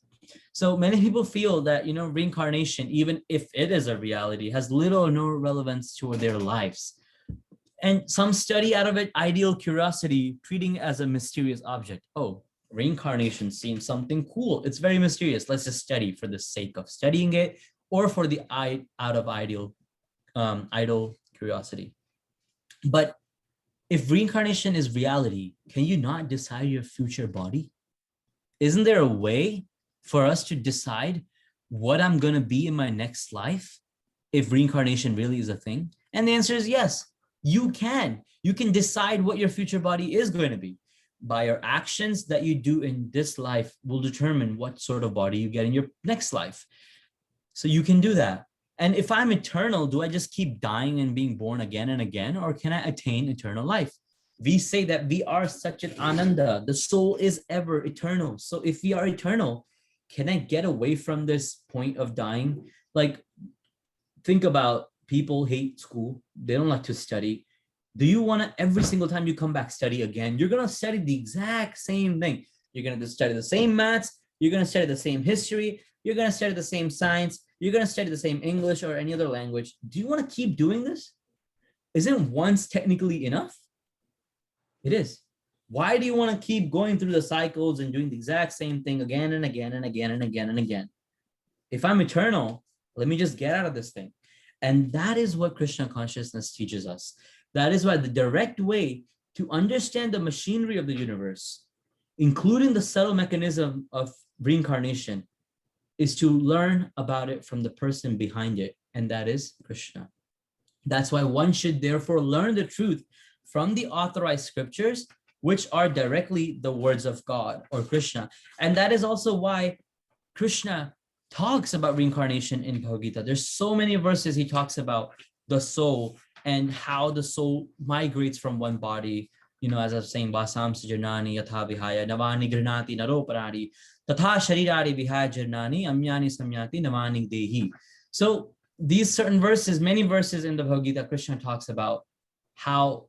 So many people feel that, reincarnation, even if it is a reality, has little or no relevance to their lives. And some study out of it ideal curiosity, treating it as a mysterious object. Oh, reincarnation seems something cool. It's very mysterious. Let's just study for the sake of studying it, or for the out of idle curiosity. But if reincarnation is reality, can you not decide your future body? Isn't there a way for us to decide what I'm going to be in my next life if reincarnation really is a thing? And the answer is yes. You can decide what your future body is going to be. By your actions that you do in this life will determine what sort of body you get in your next life. So you can do that. And if I'm eternal, do I just keep dying and being born again and again, or can I attain eternal life? We say that we are Satchit Ananda, the soul is ever eternal. So if we are eternal, can I get away from this point of dying? Like, think about people hate school. They don't like to study. Do you want to, every single time you come back, study again? You're going to study the exact same thing. You're going to study the same maths. You're going to study the same history. You're going to study the same science. You're going to study the same English or any other language. Do you want to keep doing this? Isn't once technically enough? It is. Why do you want to keep going through the cycles and doing the exact same thing again and again and again and again and again? If I'm eternal, let me just get out of this thing. And that is what Krishna consciousness teaches us. That is why the direct way to understand the machinery of the universe, including the subtle mechanism of reincarnation, is to learn about it from the person behind it, and that is Krishna. That's why one should therefore learn the truth from the authorized scriptures, which are directly the words of God or Krishna. And that is also why Krishna talks about reincarnation in Bhagavad Gita. There's so many verses he talks about the soul and how the soul migrates from one body, as I was saying, Basam Sajanani Yatha Vihaya Navani Granati Naroparadi Tatha Sharirari Vihaya Jarnani Amyani Samyati Navani Dehi. So these certain verses, many verses in the Bhagavad Gita, Krishna talks about how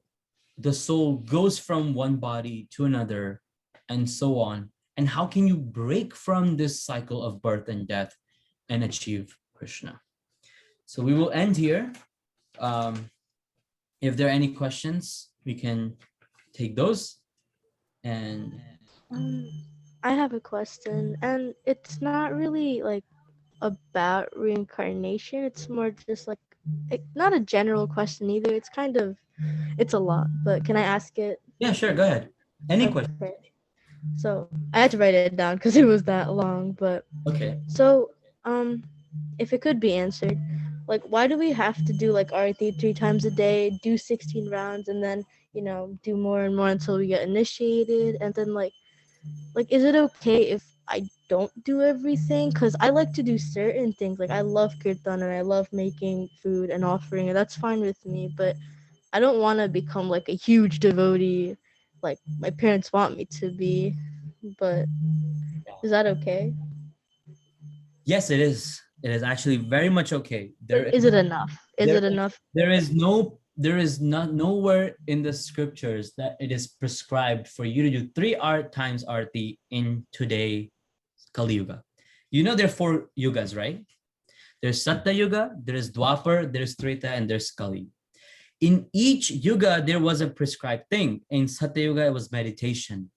the soul goes from one body to another and so on. And how can you break from this cycle of birth and death and achieve Krishna? So we will end here. If there are any questions, we can take those. And I have a question, and it's not really like about reincarnation. It's more just like not a general question either. It's kind of it's a lot, but can I ask it? Yeah, sure. Go ahead. Any question? Okay. So I had to write it down because it was that long. But Okay. so if it could be answered, like why do we have to do like RT 3 times a day, do 16 rounds, and then do more and more until we get initiated, and then like is it okay if I don't do everything? Because I like to do certain things. Like I love kirtan and I love making food and offering it. That's fine with me, but I don't want to become like a huge devotee like my parents want me to be. But is that okay? Yes, it is. It is actually very much okay. But is it enough? Is it enough? There is not nowhere in the scriptures that it is prescribed for you to do 3 times arti in today Kali Yuga. You know there are 4 yugas, right? There's Satya Yuga, there's Dwapar, there's Treta, and there's Kali. In each yuga, there was a prescribed thing. In Satya Yuga, it was meditation.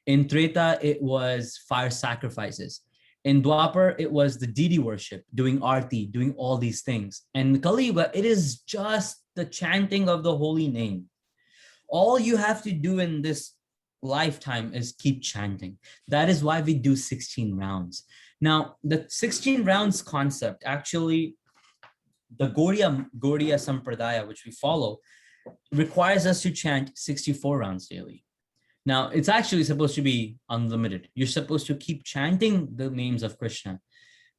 In Treta, it was fire sacrifices. In Dwapar, it was the deity worship, doing arti, doing all these things. And Kali Yuga, it is just the chanting of the holy name. All you have to do in this lifetime is keep chanting. That is why we do 16 rounds. Now, the 16 rounds concept, actually, the Gaudiya Sampradaya, which we follow, requires us to chant 64 rounds daily. Now, it's actually supposed to be unlimited. You're supposed to keep chanting the names of Krishna.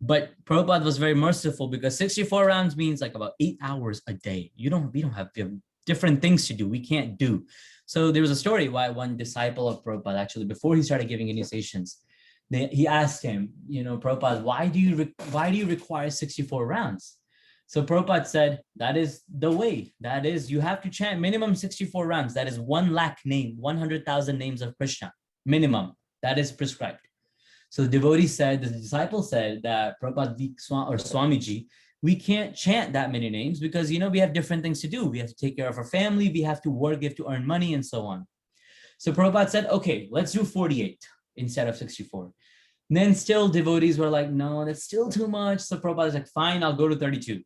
But Prabhupada was very merciful because 64 rounds means like about 8 hours a day. We don't have different things to do. We can't do. So there was a story why one disciple of Prabhupada, actually, before he started giving initiations, he asked him, Prabhupada, why do you require 64 rounds? So Prabhupada said, that is the way. That is, you have to chant minimum 64 rounds. That is 1 lakh name, 100,000 names of Krishna, minimum. That is prescribed. So the disciple said that Prabhupada or Swamiji, we can't chant that many names because, we have different things to do. We have to take care of our family. We have to work, we have to earn money and so on. So Prabhupada said, okay, let's do 48 instead of 64. And then still devotees were like, no, that's still too much. So Prabhupada was like, fine, I'll go to 32.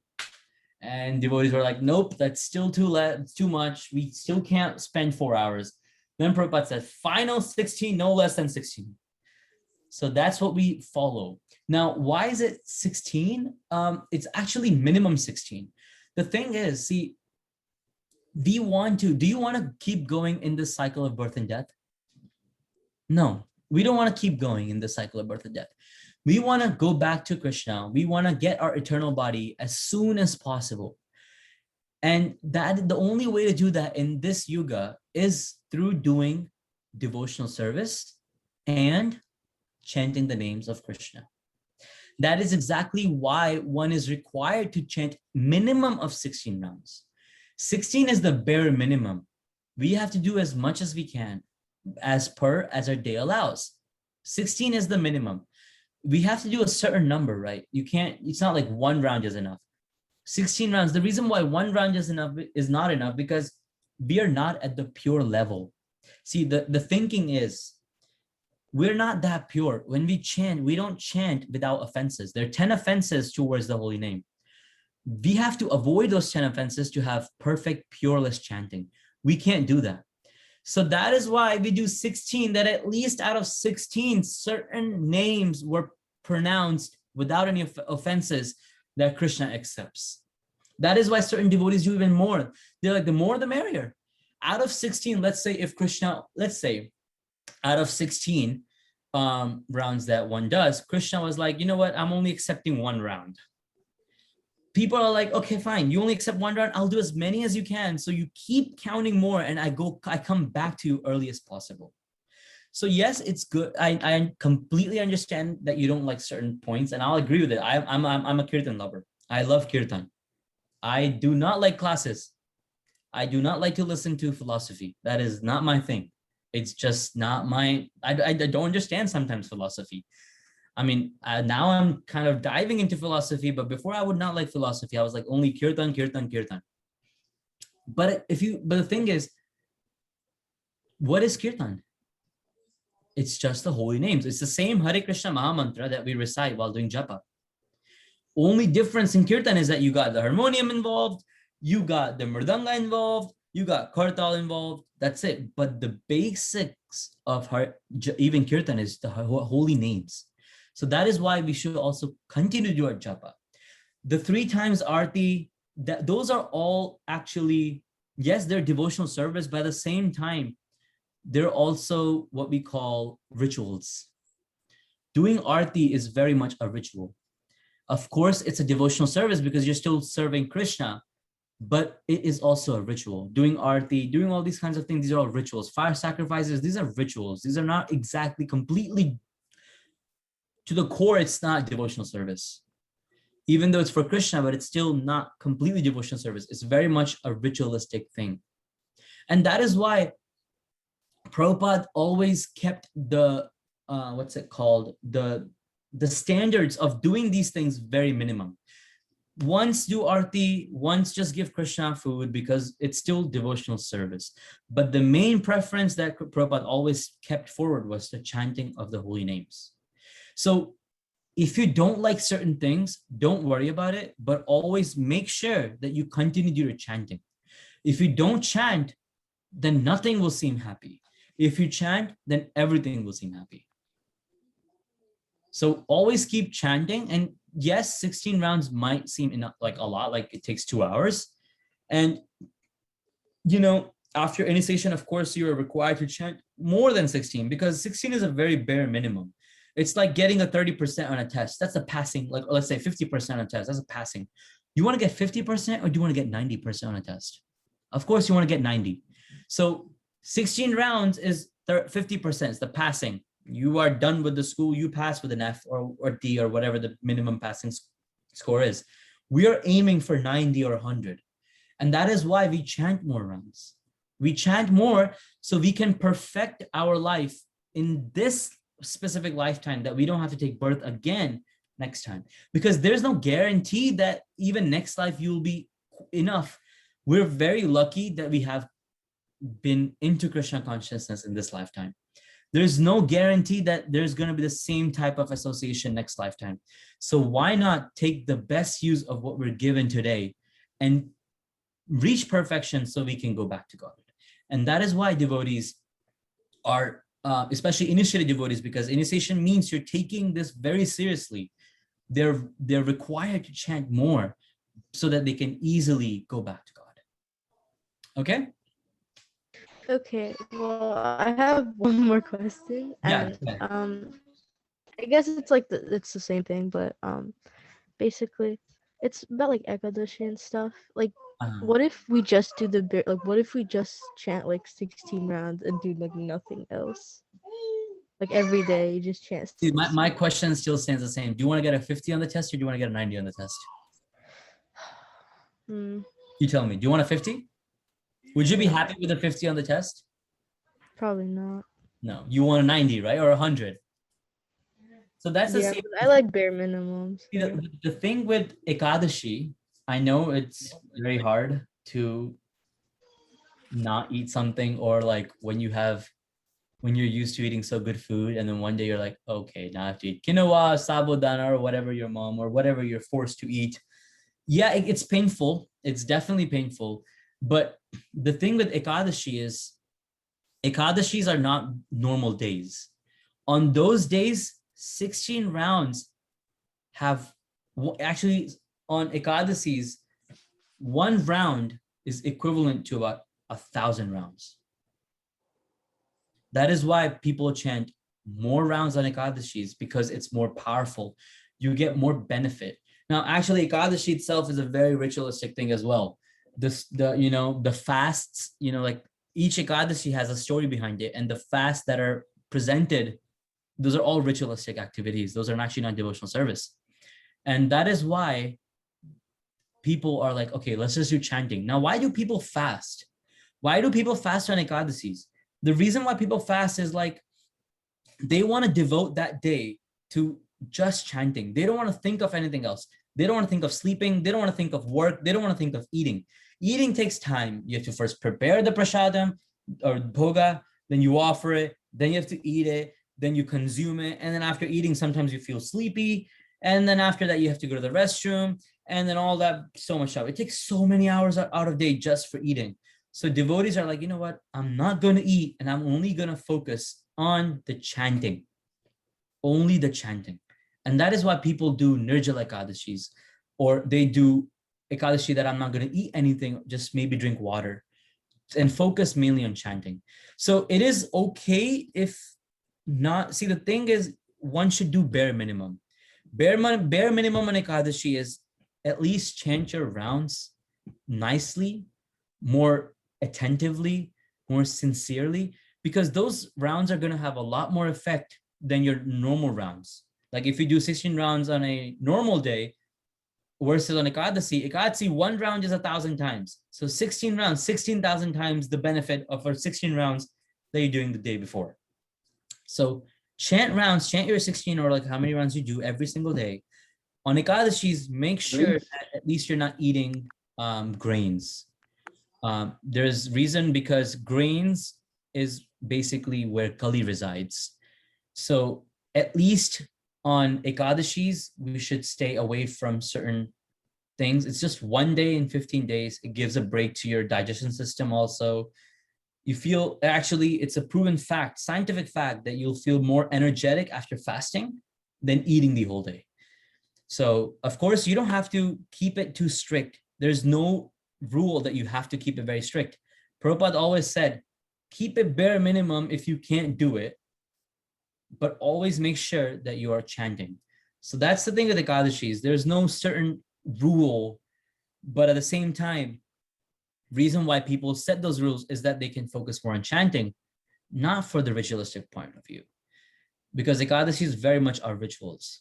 And devotees were like, nope, that's still too much. We still can't spend 4 hours. Then Prabhupada said, final 16, no less than 16. So that's what we follow. Now, why is it 16? It's actually minimum 16. The thing is, see, do you want to keep going in this cycle of birth and death? No, we don't want to keep going in this cycle of birth and death. We want to go back to Krishna. We want to get our eternal body as soon as possible. And that the only way to do that in this yuga is through doing devotional service and chanting the names of Krishna. That is exactly why one is required to chant minimum of 16 rounds. 16 is the bare minimum. We have to do as much as we can as our day allows. 16 is the minimum. We have to do a certain number, right? It's not like 1 round is enough. 16 rounds. The reason why 1 round is not enough because we are not at the pure level. See, the thinking is we're not that pure. When we chant, we don't chant without offenses. There are 10 offenses towards the holy name. We have to avoid those 10 offenses to have perfect, pureless chanting. We can't do that. So that is why we do 16, that at least out of 16, certain names were pronounced without any offenses that Krishna accepts. That is why certain devotees do even more. They're like, the more, the merrier. Out of 16, let's say out of 16 rounds that one does, Krishna was like, you know what? I'm only accepting 1 round. People are like, okay, fine. You only accept 1 round. I'll do as many as you can. So you keep counting more and I come back to you early as possible. So yes, it's good. I completely understand that you don't like certain points and I'll agree with it. I'm a kirtan lover. I love kirtan. I do not like classes. I do not like to listen to philosophy. That is not my thing. It's just not I don't understand sometimes philosophy. I mean, now I'm kind of diving into philosophy, but before I would not like philosophy. I was like only kirtan. But the thing is, what is kirtan? It's just the holy names. It's the same Hare Krishna Maha Mantra that we recite while doing japa. Only difference in kirtan is that you got the harmonium involved, you got the mridanga involved, you got kartal involved. That's it. But the basics of even kirtan is the holy names. So that is why we should also continue to do our japa. The 3 times arti, those are all actually, yes, they're devotional service, but at the same time, they're also what we call rituals. Doing arti is very much a ritual. Of course, it's a devotional service because you're still serving Krishna, but it is also a ritual. Doing arti, doing all these kinds of things, these are all rituals. Fire sacrifices, these are rituals. These are not exactly completely, to the core, it's not devotional service. Even though it's for Krishna, but it's still not completely devotional service. It's very much a ritualistic thing. And that is why Prabhupada always kept the, the standards of doing these things very minimum. Once do arti, once just give Krishna food because it's still devotional service. But the main preference that Prabhupada always kept forward was the chanting of the holy names. So if you don't like certain things, don't worry about it, but always make sure that you continue to do your chanting. If you don't chant, then nothing will seem happy. If you chant, then everything will seem happy. So always keep chanting. And yes, 16 rounds might seem enough, like a lot, like it takes 2 hours. And, you know, after initiation, of course, you are required to chant more than 16 because 16 is a very bare minimum. It's like getting a 30% on a test. That's a passing, like let's say 50% on a test. That's a passing. You want to get 50% or do you want to get 90% on a test? Of course, you want to get 90. So 16 rounds is 50%. It's the passing. You are done with the school, you pass with an F or D or whatever the minimum passing score is. We are aiming for 90 or 100. And that is why we chant more rounds. We chant more so we can perfect our life in this specific lifetime, that we don't have to take birth again next time. Because there's no guarantee that even next life you'll be enough. We're very lucky that we have been into Krishna consciousness in this lifetime. There's no guarantee that there's going to be the same type of association next lifetime. So why not take the best use of what we're given today and reach perfection so we can go back to God? And that is why devotees are, especially initiated devotees, because initiation means you're taking this very seriously. They're required to chant more so that they can easily go back to God. Okay? Okay, well, I have one more question. Yeah. And I guess it's like it's the same thing, but basically it's about like Ekadashi and stuff. Like what if we just do what if we just chant like 16 rounds and do like nothing else? Like every day you just chant. See, my question still stands the same. Do you want to get a 50 on the test or do you want to get a 90 on the test? You tell me. Do you want a 50? Would you be happy with a 50 on the test? Probably not. No, you want a 90, right? Or 100. So that's the same. I like bare minimums. See, the thing with Ekadashi, I know it's very hard to not eat something, or like when you're used to eating so good food and then one day you're like, okay, now I have to eat quinoa, sabudana, or whatever your mom or whatever you're forced to eat. Yeah, it's painful. It's definitely painful. But the thing with Ekadashi is, Ekadashis are not normal days. On those days, 16 rounds have, actually on Ekadashis, 1 round is equivalent to about 1,000 rounds. That is why people chant more rounds on Ekadashis, because it's more powerful. You get more benefit. Now, actually, Ekadashi itself is a very ritualistic thing as well. The fasts, like each Ekadashi has a story behind it, and the fasts that are presented, those are all ritualistic activities. Those are actually not devotional service. And that is why people are like, okay, let's just do chanting. Now, why do people fast? Why do people fast on Ekadashis? The reason why people fast is like, they want to devote that day to just chanting. They don't want to think of anything else. They don't want to think of sleeping. They don't want to think of work. They don't want to think of eating. Eating takes time. You have to first prepare the prasadam or bhoga, then you offer it, then you have to eat it, then you consume it, and then after eating, sometimes you feel sleepy, and then after that, you have to go to the restroom, and then all that, so much stuff. It takes so many hours out of day just for eating. So devotees are like, you know what? I'm not going to eat, and I'm only going to focus on the chanting, only the chanting. And that is why people do Nirjala Ekadashis, or they do Ekadashi that I'm not going to eat anything, just maybe drink water, and focus mainly on chanting. So it is okay if not. See, the thing is, one should do bare minimum. Bare minimum on Ekadashi is at least chant your rounds nicely, more attentively, more sincerely, because those rounds are going to have a lot more effect than your normal rounds. Like if you do 16 rounds on a normal day versus on Ekadasi, one round is 1,000 times. So 16 rounds, 16,000 times the benefit of our 16 rounds that you're doing the day before. So chant rounds, chant your 16 or like how many rounds you do every single day. On Ekadashis, make sure that at least you're not eating grains. There's reason because grains is basically where Kali resides. So at least on Ekadashis, we should stay away from certain things. It's just one day in 15 days. It gives a break to your digestion system also. You feel, actually, it's a proven fact, scientific fact, that you'll feel more energetic after fasting than eating the whole day. So of course, you don't have to keep it too strict. There's no rule that you have to keep it very strict. Prabhupada always said, keep it bare minimum if you can't do it, but always make sure that you are chanting. So that's the thing with Ekadashis. There's no certain rule, but at the same time, reason why people set those rules is that they can focus more on chanting, not for the ritualistic point of view. Because Ekadashis very much are rituals.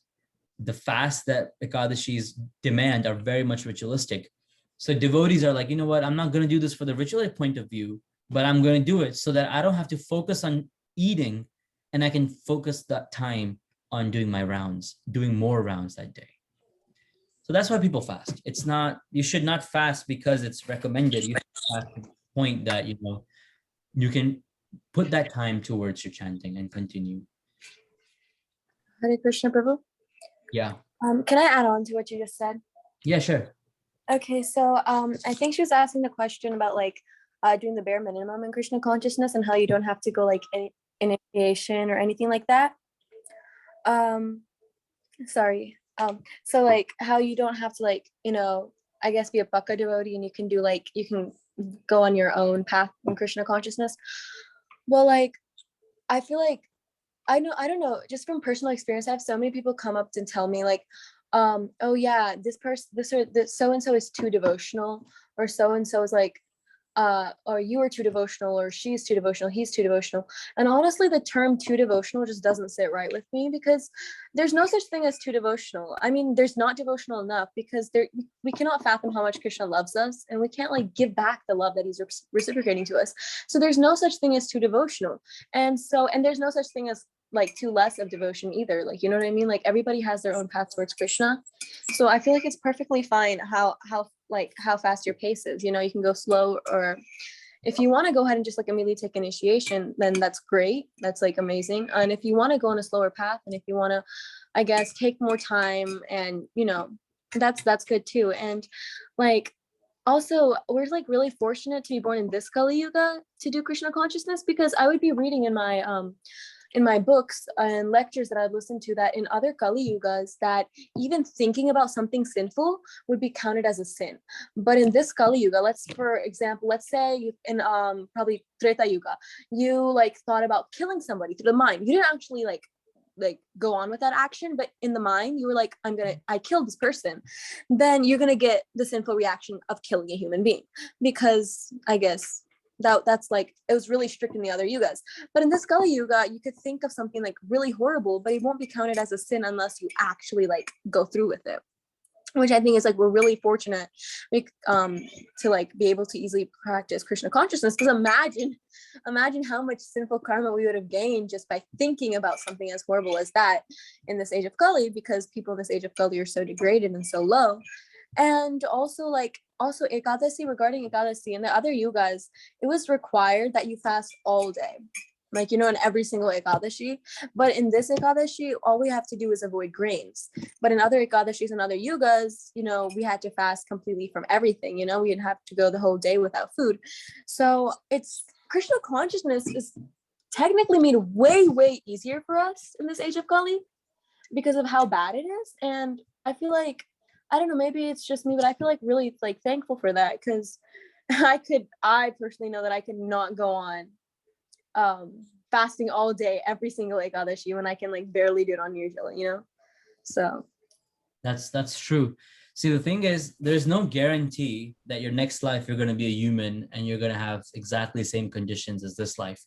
The fasts that Ekadashis demand are very much ritualistic. So devotees are like, you know what, I'm not going to do this for the ritualistic point of view, but I'm going to do it so that I don't have to focus on eating, and I can focus that time on doing my rounds, doing more rounds that day. So that's why people fast. It's not, you should not fast because it's recommended. You should fast to the point that, you know, you can put that time towards your chanting and continue. Hare Krishna, Prabhu. Yeah. Can I add on to what you just said? Yeah, sure. Okay, so I think she was asking the question about like doing the bare minimum in Krishna consciousness and how you don't have to go like any initiation or anything like that. Sorry. So like how you don't have to like, you know, I guess be a Bhakta devotee and you can do like, you can go on your own path in Krishna consciousness. Well, like, I feel like, I don't know, just from personal experience, I have so many people come up and tell me like, oh yeah, this person, this so-and-so is too devotional, or so-and-so is like, or you are too devotional, or she's too devotional, he's too devotional. And honestly, the term too devotional just doesn't sit right with me, because there's no such thing as too devotional. I mean, there's not devotional enough, because we cannot fathom how much Krishna loves us, and we can't like give back the love that he's reciprocating to us. So there's no such thing as too devotional. And there's no such thing as like too less of devotion either. Like, you know what I mean? Like everybody has their own path towards Krishna. So I feel like it's perfectly fine how fast your pace is. You know, you can go slow, or if you want to go ahead and just like immediately take initiation, then that's great. That's like amazing. And if you want to go on a slower path, and if you want to, I guess, take more time, and you know, that's good too. And like, also, we're like really fortunate to be born in this Kali Yuga to do Krishna consciousness, because I would be reading in my books and lectures that I've listened to that in other Kali Yugas, that even thinking about something sinful would be counted as a sin. But in this Kali Yuga, for example, let's say you, in probably Treta Yuga, you like thought about killing somebody through the mind. You didn't actually like go on with that action, but in the mind you were like, I killed this person. Then you're gonna get the sinful reaction of killing a human being, because I guess that's like, it was really strict in the other yugas. But in this Kali Yuga, you could think of something like really horrible, but it won't be counted as a sin unless you actually like go through with it, which I think is like, we're really fortunate to like be able to easily practice Krishna consciousness. Because imagine how much sinful karma we would have gained just by thinking about something as horrible as that in this age of Kali, because people in this age of Kali are so degraded and so low. And also Ekadasi, regarding Ekadasi in the other yugas, it was required that you fast all day. like, in every single Ekadashi. But in this Ekadashi, all we have to do is avoid grains. But in other Ekadashis and other yugas, we had to fast completely from everything. We'd have to go the whole day without food. So it's Krishna consciousness is technically made way, way easier for us in this age of Kali because of how bad it is. And I feel like, I don't know, maybe it's just me, but I feel like really like thankful for that, because I personally know that I could not go on fasting all day every single Ekadashi when I can like barely do it on Nirjala, so That's true. See, the thing is, there's no guarantee that your next life you're going to be a human and you're going to have exactly the same conditions as this life.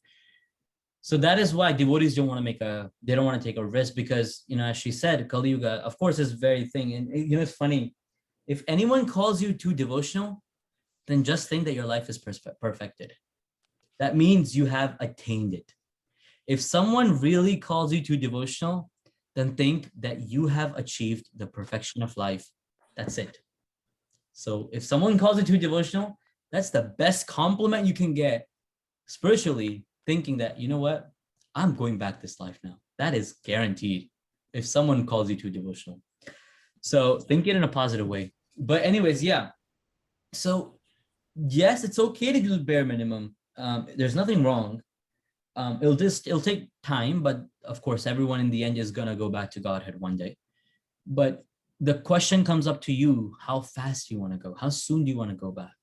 So that is why devotees don't want to they don't want to take a risk, because, as she said, Kali Yuga, of course, is very thing. And, it's funny. If anyone calls you too devotional, then just think that your life is perfected. That means you have attained it. If someone really calls you too devotional, then think that you have achieved the perfection of life. That's it. So if someone calls you too devotional, that's the best compliment you can get spiritually, thinking that, you know what, I'm going back this life now. That is guaranteed if someone calls you too devotional. So think it in a positive way. But anyways, yeah. So yes, it's okay to do the bare minimum. There's nothing wrong. It'll take time, but of course, everyone in the end is gonna go back to Godhead one day. But the question comes up to you: how fast do you want to go? How soon do you want to go back?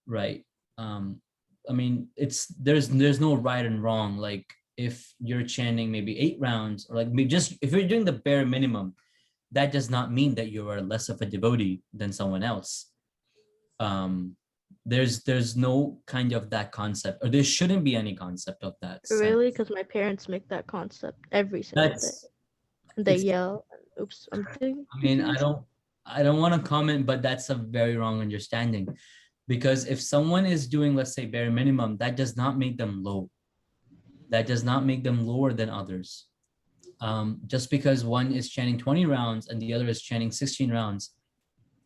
Right. I mean, there's no right and wrong. Like if you're chanting maybe 8 rounds, or like just if you're doing the bare minimum, that does not mean that you are less of a devotee than someone else. There's no kind of that concept, or there shouldn't be any concept of that. Really? Because my parents make that concept every single day. And they yell, oops, I'm doing. I mean, I don't want to comment, but that's a very wrong understanding. Because if someone is doing, let's say, bare minimum, that does not make them low. That does not make them lower than others. Just because one is chanting 20 rounds and the other is chanting 16 rounds,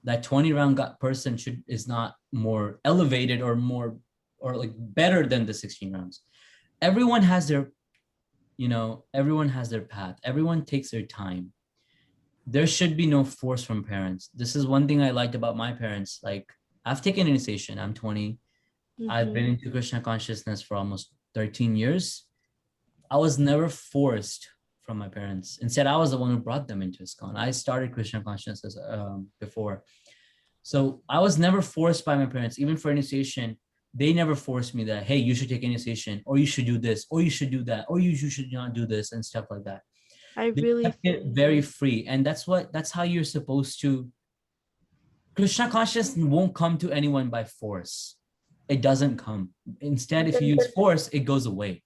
that 20 round person is not more elevated or more or like better than the 16 rounds. Everyone has their path. Everyone takes their time. There should be no force from parents. This is one thing I liked about my parents. Like, I've taken initiation. I'm 20. I've been into Krishna consciousness for almost 13 years. I was never forced from my parents. Instead, I was the one who brought them into ISKCON. I started Krishna consciousness before. So I was never forced by my parents. Even for initiation, they never forced me that, hey, you should take initiation, or you should do this, or you should do that, or you should not do this, and stuff like that. They kept it very free. And that's how you're supposed to. Krishna consciousness won't come to anyone by force. It doesn't come. Instead, if you use force, it goes away.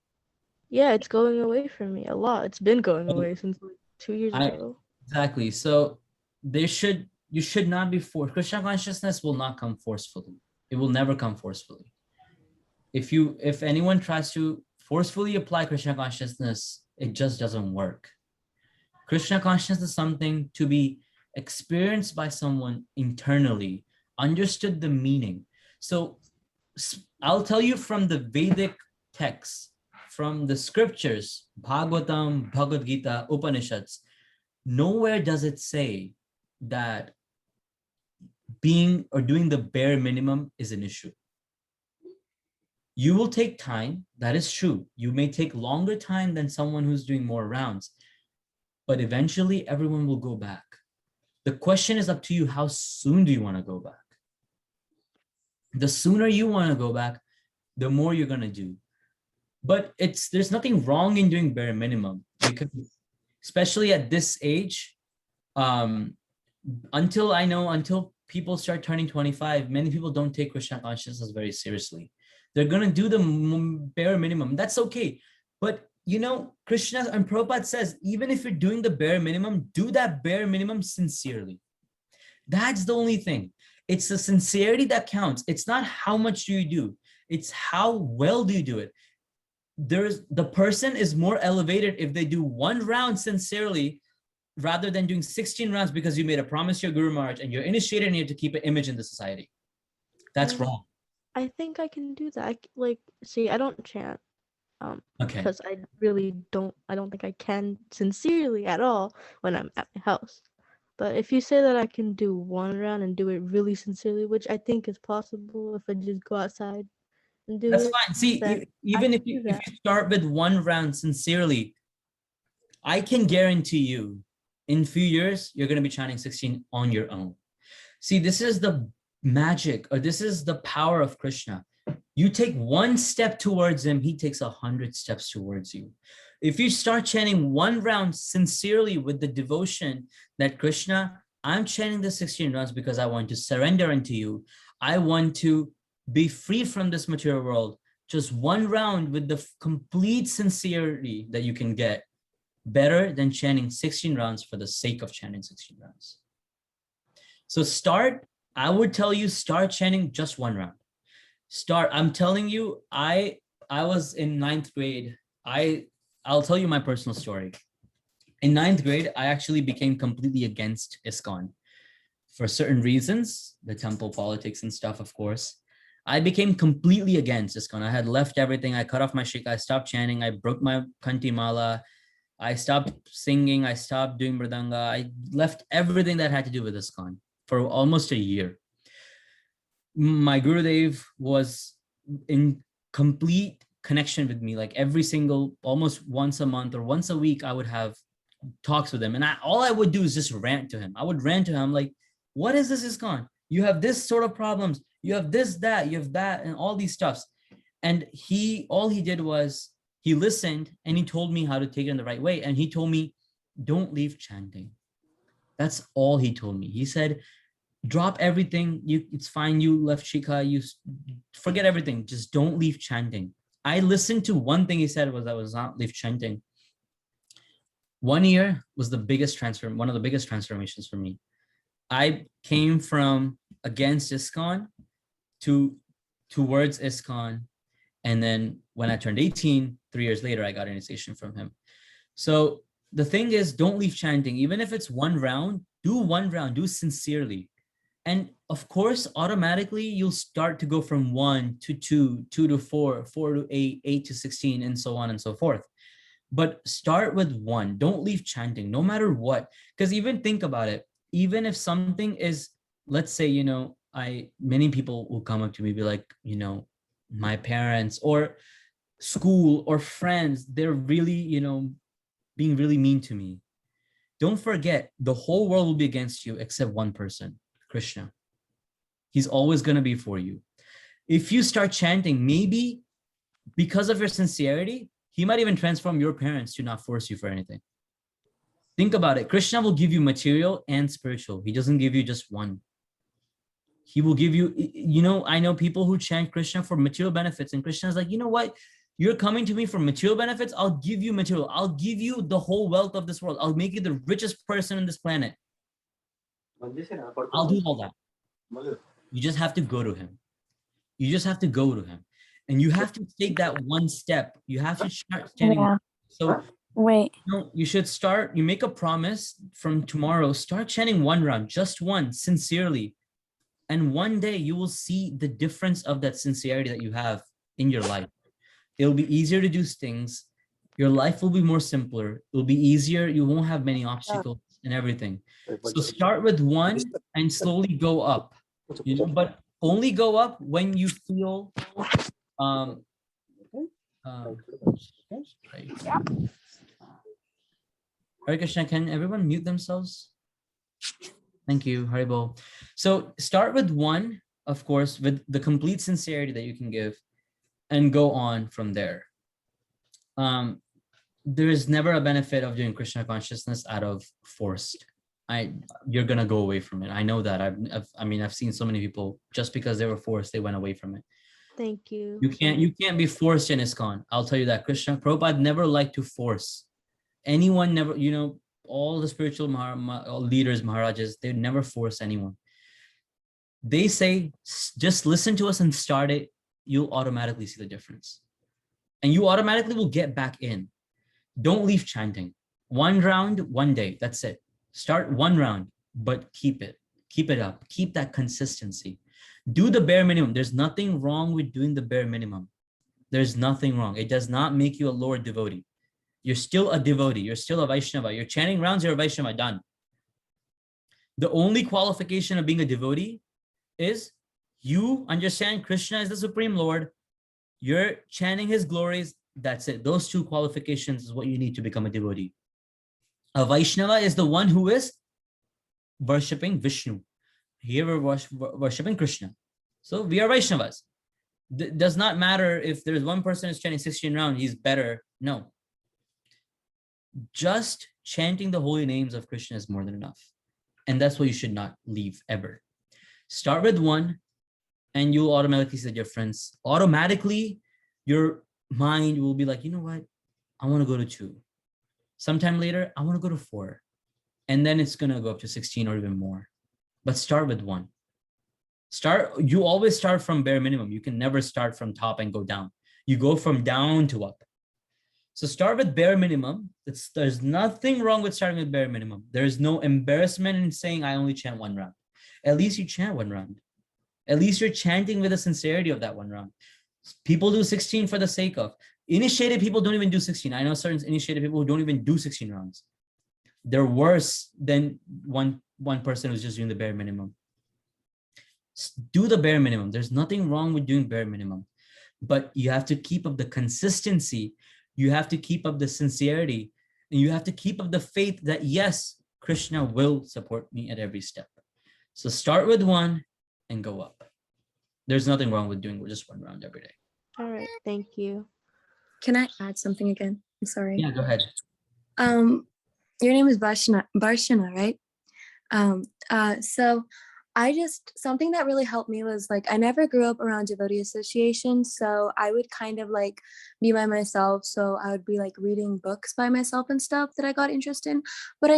Yeah, it's going away from me a lot. It's been going away since like 2 years ago. Exactly. So you should not be forced. Krishna consciousness will not come forcefully. It will never come forcefully. If anyone tries to forcefully apply Krishna consciousness, it just doesn't work. Krishna consciousness is something to be experienced by someone internally, understood the meaning. So I'll tell you from the Vedic texts, from the scriptures, Bhagavatam, Bhagavad Gita, Upanishads, nowhere does it say that being or doing the bare minimum is an issue. You will take time, that is true. You may take longer time than someone who's doing more rounds, but eventually everyone will go back. The question is up to you, how soon do you want to go back? The sooner you want to go back, the more you're going to do. But there's nothing wrong in doing bare minimum, because especially at this age, until people start turning 25, many people don't take Krishna consciousness very seriously. They're going to do the bare minimum. That's okay. But Krishna and Prabhupada says, even if you're doing the bare minimum, do that bare minimum sincerely. That's the only thing. It's the sincerity that counts. It's not how much do you do. It's how well do you do it. The person is more elevated if they do 1 round sincerely rather than doing 16 rounds because you made a promise to your Guru Maharaj and you're initiated and you have to keep an image in the society. That's wrong. I think I can do that. See, I don't chant. Okay. Because I don't think I can sincerely at all when I'm at my house. But if you say that I can do one round and do it really sincerely, which I think is possible if I just go outside and do That's it, fine. See, then even I if can you do if that. you start with one round sincerely, I can guarantee you in a few years, you're going to be chanting 16 on your own. See, this is the magic, or this is the power of Krishna. You take one step towards him, he takes 100 steps towards you. If you start chanting one round sincerely with the devotion that Krishna, I'm chanting the 16 rounds because I want to surrender unto you. I want to be free from this material world. Just one round with the complete sincerity that you can get, better than chanting 16 rounds for the sake of chanting 16 rounds. So I would tell you, start chanting just one round. I'm telling you, I was in 9th grade. I'll tell you my personal story. In 9th grade, I actually became completely against ISKCON for certain reasons, the temple politics and stuff, of course. I became completely against ISKCON. I had left everything. I cut off my shika. I stopped chanting. I broke my kanti mala. I stopped singing. I stopped doing mridanga. I left everything that had to do with ISKCON for almost a year. My Gurudev was in complete connection with me. Like every single, almost once a month or once a week, I would have talks with him. And all I would do is just rant to him. I would rant to him like, what is this ISKCON? You have this sort of problems. You have this, that, you have that, and all these stuffs. And all he did was he listened and he told me how to take it in the right way. And he told me, don't leave chanting. That's all he told me. He said, drop everything. It's fine. You left shika. You forget everything. Just don't leave chanting. I listened to one thing he said was I was not leave chanting. 1 year was one of the biggest transformations for me. I came from against ISKCON towards ISKCON. And then when I turned 18, 3 years later, I got initiation from him. So the thing is, don't leave chanting. Even if it's one round, do sincerely. And of course, automatically, you'll start to go from 1 to 2, 2 to 4, 4 to 8, 8 to 16, and so on and so forth. But start with 1. Don't leave chanting, no matter what. Because even think about it. Even if something is, let's say, many people will come up to me, be like, my parents or school or friends, they're really, being really mean to me. Don't forget, the whole world will be against you except one person, Krishna. He's always going to be for you. If you start chanting, maybe because of your sincerity, he might even transform your parents to not force you for anything. Think about it. Krishna will give you material and spiritual. He doesn't give you just one. He will give you, I know people who chant Krishna for material benefits, and Krishna's like, you know what? You're coming to me for material benefits. I'll give you material. I'll give you the whole wealth of this world. I'll make you the richest person on this planet. I'll do all that. You just have to go to him. You just have to go to him. And you have to take that one step. You have to start standing. Yeah. So Wait. you should start, you make a promise from tomorrow, start chanting one round, just one, sincerely. And one day you will see the difference of that sincerity that you have in your life. It'll be easier to do things. Your life will be more simpler. It'll be easier. You won't have many obstacles and everything. So start with 1 and slowly go up, but only go up when you feel, Hare Krishna, can everyone mute themselves? Thank you, Haribol. So start with 1, of course, with the complete sincerity that you can give, and go on from there. There is never a benefit of doing Krishna consciousness out of forced. You're gonna go away from it. I know that. I've seen so many people, just because they were forced, they went away from it. Thank you. You can't be forced in ISKCON. I'll tell you that. Prabhupada never liked to force. Anyone never, all the spiritual leaders, Maharajas, they never force anyone. They say, just listen to us and start it. You'll automatically see the difference. And you automatically will get back in. Don't leave chanting. 1 round, 1 day, that's it. Start 1 round, but keep it up. Keep that consistency. Do the bare minimum. There's nothing wrong with doing the bare minimum. There's nothing wrong. It does not make you a lower devotee. You're still a devotee. You're still a Vaishnava. You're chanting rounds, you're a Vaishnava, done. The only qualification of being a devotee is you understand Krishna is the Supreme Lord. You're chanting his glories. That's it. Those two qualifications is what you need to become a devotee. A Vaishnava is the one who is worshipping Vishnu. Here we're worshipping Krishna. So we are Vaishnavas. Does not matter if there's one person who's chanting 16 rounds, he's better. No. Just chanting the holy names of Krishna is more than enough. And that's what you should not leave ever. Start with one, and you'll automatically see the difference. Automatically, your mind will be like, you know what? I want to go to 2. Sometime later, I want to go to 4. And then it's going to go up to 16 or even more. But start with 1. You always start from bare minimum. You can never start from top and go down. You go from down to up. So start with bare minimum. There's nothing wrong with starting with bare minimum. There's no embarrassment in saying I only chant 1 round. At least you chant 1 round. At least you're chanting with the sincerity of that 1 round. People do 16 for the sake of. Initiated people don't even do 16. I know certain initiated people who don't even do 16 rounds. They're worse than one person who's just doing the bare minimum. Do the bare minimum. There's nothing wrong with doing bare minimum, but you have to keep up the consistency. You have to keep up the sincerity, and you have to keep up the faith that yes, Krishna will support me at every step. So start with 1 and go up. There's nothing wrong with doing just 1 round every day. All right, thank you. Can I add something again? I'm sorry. Yeah, go ahead. Your name is Barshana, right? So something that really helped me was like, I never grew up around devotee associations. So I would kind of like be by myself. So I would be like reading books by myself and stuff that I got interested in. But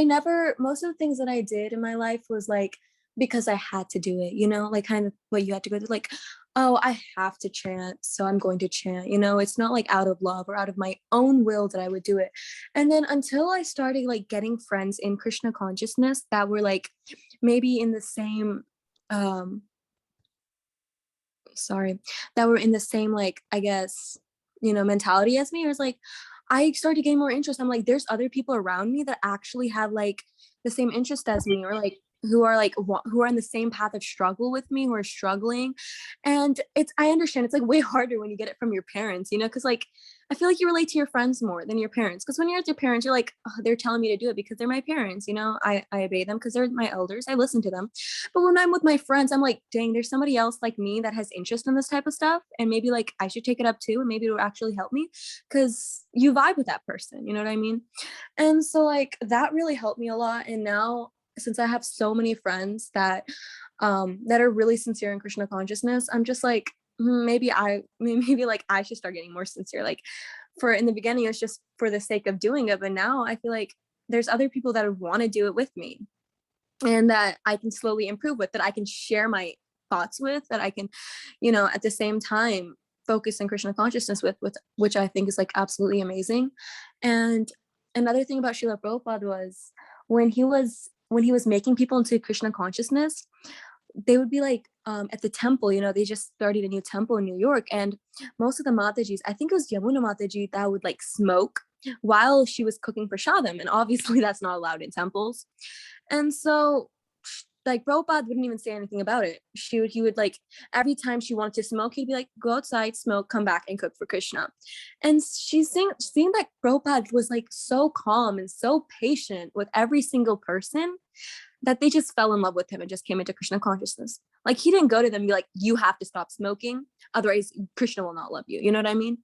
most of the things that I did in my life was like, because I had to do it, like kind of what you had to go through, like, oh, I have to chant, so I'm going to chant, it's not like out of love or out of my own will that I would do it. And then until I started like getting friends in Krishna consciousness that were like maybe in the same, like, I guess, mentality as me, it was like, I started getting more interest. I'm like, there's other people around me that actually have like the same interest as me, or like who are in the same path of struggle with me, who are struggling. And I understand it's like way harder when you get it from your parents, because like I feel like you relate to your friends more than your parents, because when you're with your parents, you're like, oh, they're telling me to do it because they're my parents, I obey them because they're my elders, I listen to them. But when I'm with my friends, I'm like, dang, there's somebody else like me that has interest in this type of stuff, and maybe like I should take it up too, and maybe it'll actually help me, because you vibe with that person, you know what I mean? And so like that really helped me a lot. And now, since I have so many friends that are really sincere in Krishna consciousness, I'm just like, maybe I should start getting more sincere. Like in the beginning, it was just for the sake of doing it. But now I feel like there's other people that want to do it with me, and that I can slowly improve with, that I can share my thoughts with, that I can, at the same time focus on Krishna consciousness with which I think is like absolutely amazing. And another thing about Srila Prabhupada was when he was making people into Krishna consciousness, they would be like at the temple, they just started a new temple in New York, and most of the Matajis, I think it was Yamuna Mataji, that would like smoke while she was cooking prashadam, and obviously that's not allowed in temples. And so like Prabhupada wouldn't even say anything about it. He would like, every time she wanted to smoke, he'd be like, go outside, smoke, come back and cook for Krishna. And she's seeing that Prabhupada was like so calm and so patient with every single person, that they just fell in love with him and just came into Krishna consciousness. Like he didn't go to them and be like, you have to stop smoking, otherwise Krishna will not love you. You know what I mean?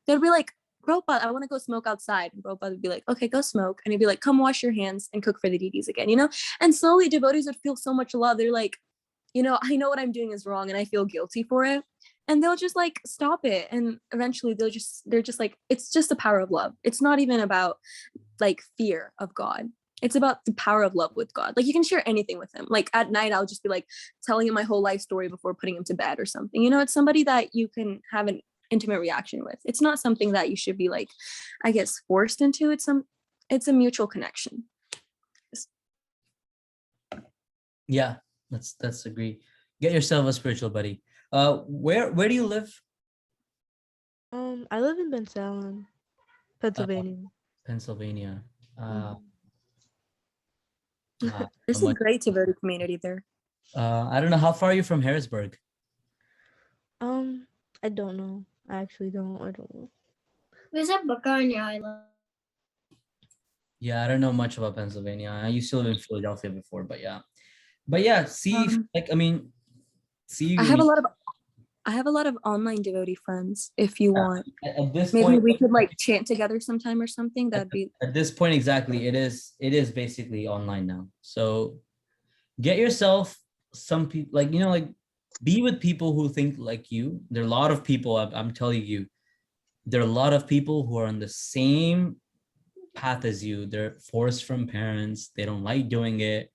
They'd be like, Prabhupada, I want to go smoke outside. And Prabhupada would be like, okay, go smoke. And he'd be like, come wash your hands and cook for the deities again, And slowly devotees would feel so much love. They're like, I know what I'm doing is wrong and I feel guilty for it. And they'll just like stop it. And eventually they're just like, it's just the power of love. It's not even about like fear of God. It's about the power of love with God. Like you can share anything with him. Like at night, I'll just be like telling him my whole life story before putting him to bed or something. It's somebody that you can have an intimate reaction with. It's not something that you should be like, I guess, forced into. It's a mutual connection. Yeah, that's agree. Get yourself a spiritual buddy. Where do you live? I live in Bensalem, Pennsylvania. Pennsylvania. Uh, Mhm. how There's a much? great devotee community there. I don't know. How far are you from Harrisburg? Um, I don't know. I actually don't. I don't know. There's a book on your island. Yeah, I don't know much about Pennsylvania. I used to live in Philadelphia before, but yeah. But yeah, see, Um, like, I mean, see, I when have a you, lot of I have a lot of online devotee friends. If you want, at this maybe point, we could like chant together sometime or something. at, That'd be at this point, exactly, it is basically online now. So get yourself some people, like, like, be with people who think like you. There are a lot of people, I'm telling you, there are a lot of people who are on the same path as you. They're forced from parents. They don't like doing it.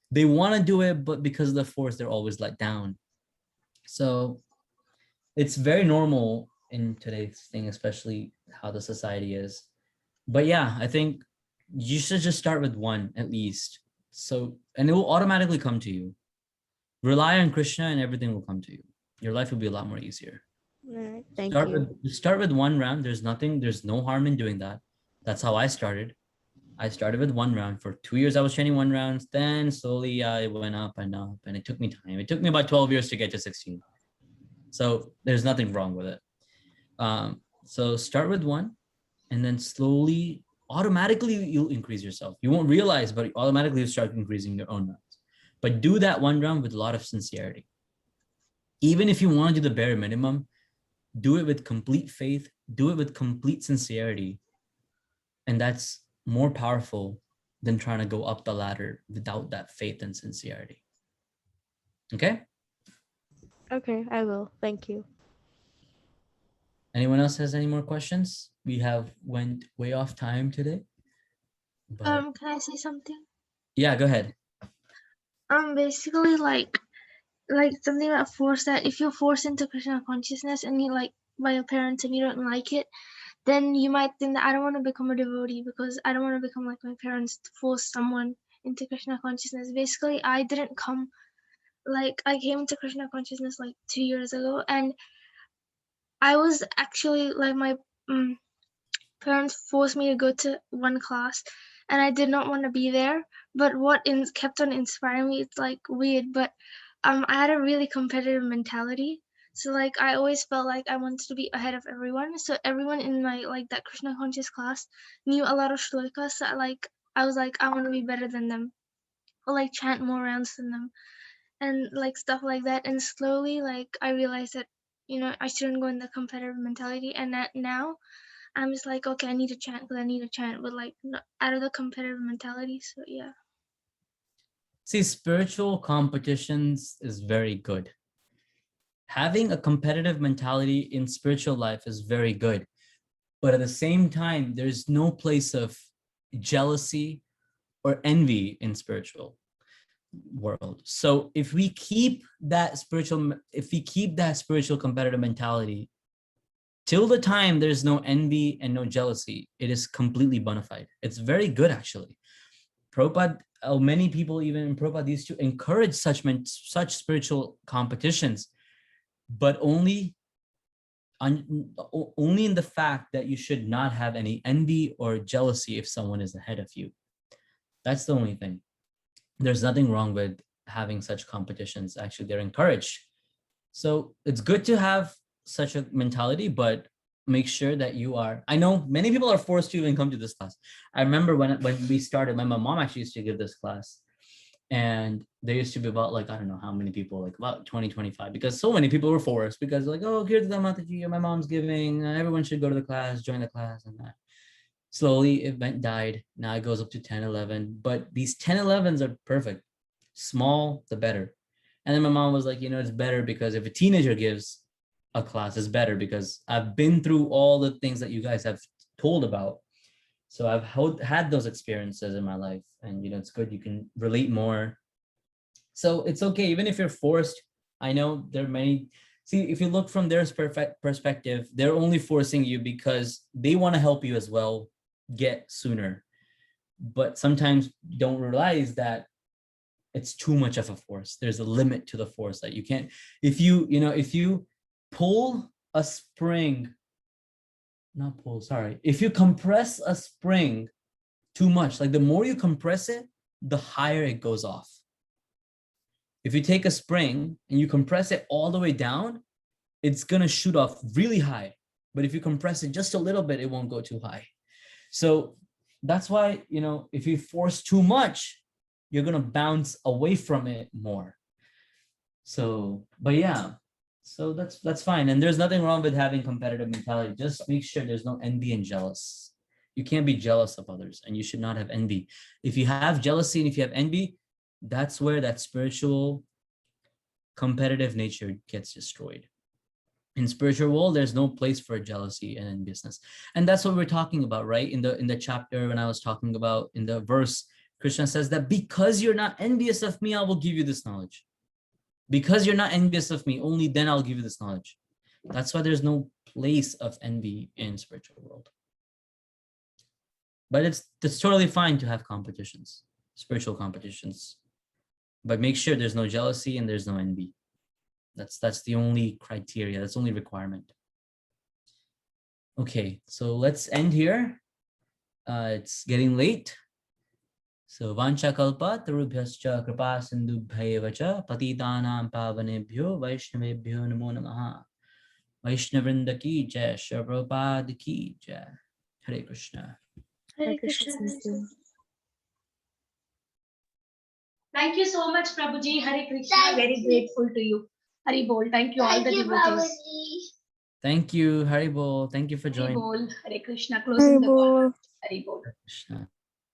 They want to do it, but because of the force, they're always let down. So it's very normal in today's thing, especially how the society is. But yeah, I think you should just start with one at least. So, and it will automatically come to you. Rely on Krishna and everything will come to you. Your life will be a lot more easier. All right. Thank Start you. with start with one round. There's no harm in doing that. That's how I started. I started with one round. For 2 years, I was training one rounds. Then slowly I went up and up, and it took me time. It took me about 12 years to get to 16. So there's nothing wrong with it. So start with one, and then slowly, automatically, you'll increase yourself. You won't realize, but automatically you start increasing your own rounds. But do that one round with a lot of sincerity. Even if you want to do the bare minimum, do it with complete faith, do it with complete sincerity. And that's more powerful than trying to go up the ladder without that faith and sincerity. Okay? Okay, I will. Thank you. Anyone else has any more questions? We have went way off time today. But Can I say something? yeah, go ahead. Basically, like something about force, that if you're forced into Krishna consciousness and you like by your parents and you don't like it, then you might think that I don't want to become a devotee because I don't want to become like my parents to force someone into Krishna consciousness. Basically, I didn't come, like I came into Krishna consciousness like 2 years ago, and I was actually like my parents forced me to go to one class, and I did not want to be there. But what kept on inspiring me, it's like weird, but I had a really competitive mentality. So like I always felt like I wanted to be ahead of everyone. So everyone in my like that Krishna conscious class knew a lot of shlokas. So like I was like I want to be better than them, or like chant more rounds than them, and like stuff like that. And slowly like I realized that I shouldn't go in the competitive mentality, and that now I'm just like, okay, I need to chant because I need to chant, but like out of the competitive mentality. So yeah. See, spiritual competitions is very good. Having a competitive mentality in spiritual life is very good. But at the same time, there's no place of jealousy or envy in spiritual world. So if we keep that spiritual competitive mentality, till the time there's no envy and no jealousy, it is completely bona fide. It's very good, actually. Prabhupada, many people even in Prabhupada used to encourage such spiritual competitions, but only in the fact that you should not have any envy or jealousy if someone is ahead of you. That's the only thing. There's nothing wrong with having such competitions. Actually, they're encouraged. So it's good to have such a mentality, but make sure that you are. I know many people are forced to even come to this class. I remember when we started, my mom actually used to give this class, and there used to be about, like, I don't know how many people, like about 20, 25, because so many people were forced, because like, oh, here's the Mataji, my mom's giving, everyone should go to the class, join the class, and that. Slowly it died. Now it goes up to 10, 11, but these 10, 11s are perfect. Small, the better. And then my mom was like, it's better because if a teenager gives a class, it's better because I've been through all the things that you guys have told about. So I've had those experiences in my life, and it's good. You can relate more. So it's okay, even if you're forced. I know there are many. See, if you look from their perspective, they're only forcing you because they want to help you as well get sooner. But sometimes you don't realize that it's too much of a force. There's a limit to the force that you can't. If you pull a spring not pull, sorry. If you compress a spring too much, like the more you compress it, the higher it goes off. If you take a spring and you compress it all the way down, it's gonna shoot off really high. But if you compress it just a little bit, it won't go too high. So that's why, you know, if you force too much, you're gonna bounce away from it more. So, but yeah, so that's fine. And there's nothing wrong with having competitive mentality. Just make sure there's no envy and jealous. You can't be jealous of others, and you should not have envy. If you have jealousy and if you have envy, that's where that spiritual competitive nature gets destroyed. In spiritual world, there's no place for jealousy and enviousness. And that's what we're talking about, right? In the chapter when I was talking about, in the verse, Krishna says that because you're not envious of me, I will give you this knowledge. Because you're not envious of me, only then I'll give you this knowledge. That's why there's no place of envy in spiritual world. But it's totally fine to have competitions, spiritual competitions. But make sure there's no jealousy and there's no envy. That's the only criteria, that's the only requirement. Okay, so let's end here. It's getting late. So vancha kalpa tarubhyascha kripa sindubhayeva cha patitanam pavanebhyo vaishnavebhyo namo namaha. Vaishnavrinda ki jai, Shri Prabhupada ki jai. Hare Krishna. Hare Krishna. Thank you so much, Prabhuji. Hare Krishna. Very grateful to you. Hari Bol. Thank you all the devotees. Thank you, Haribol. Thank you for Hari joining. Bol. Hare Krishna. Closing the call. Hari Bol. Krishna.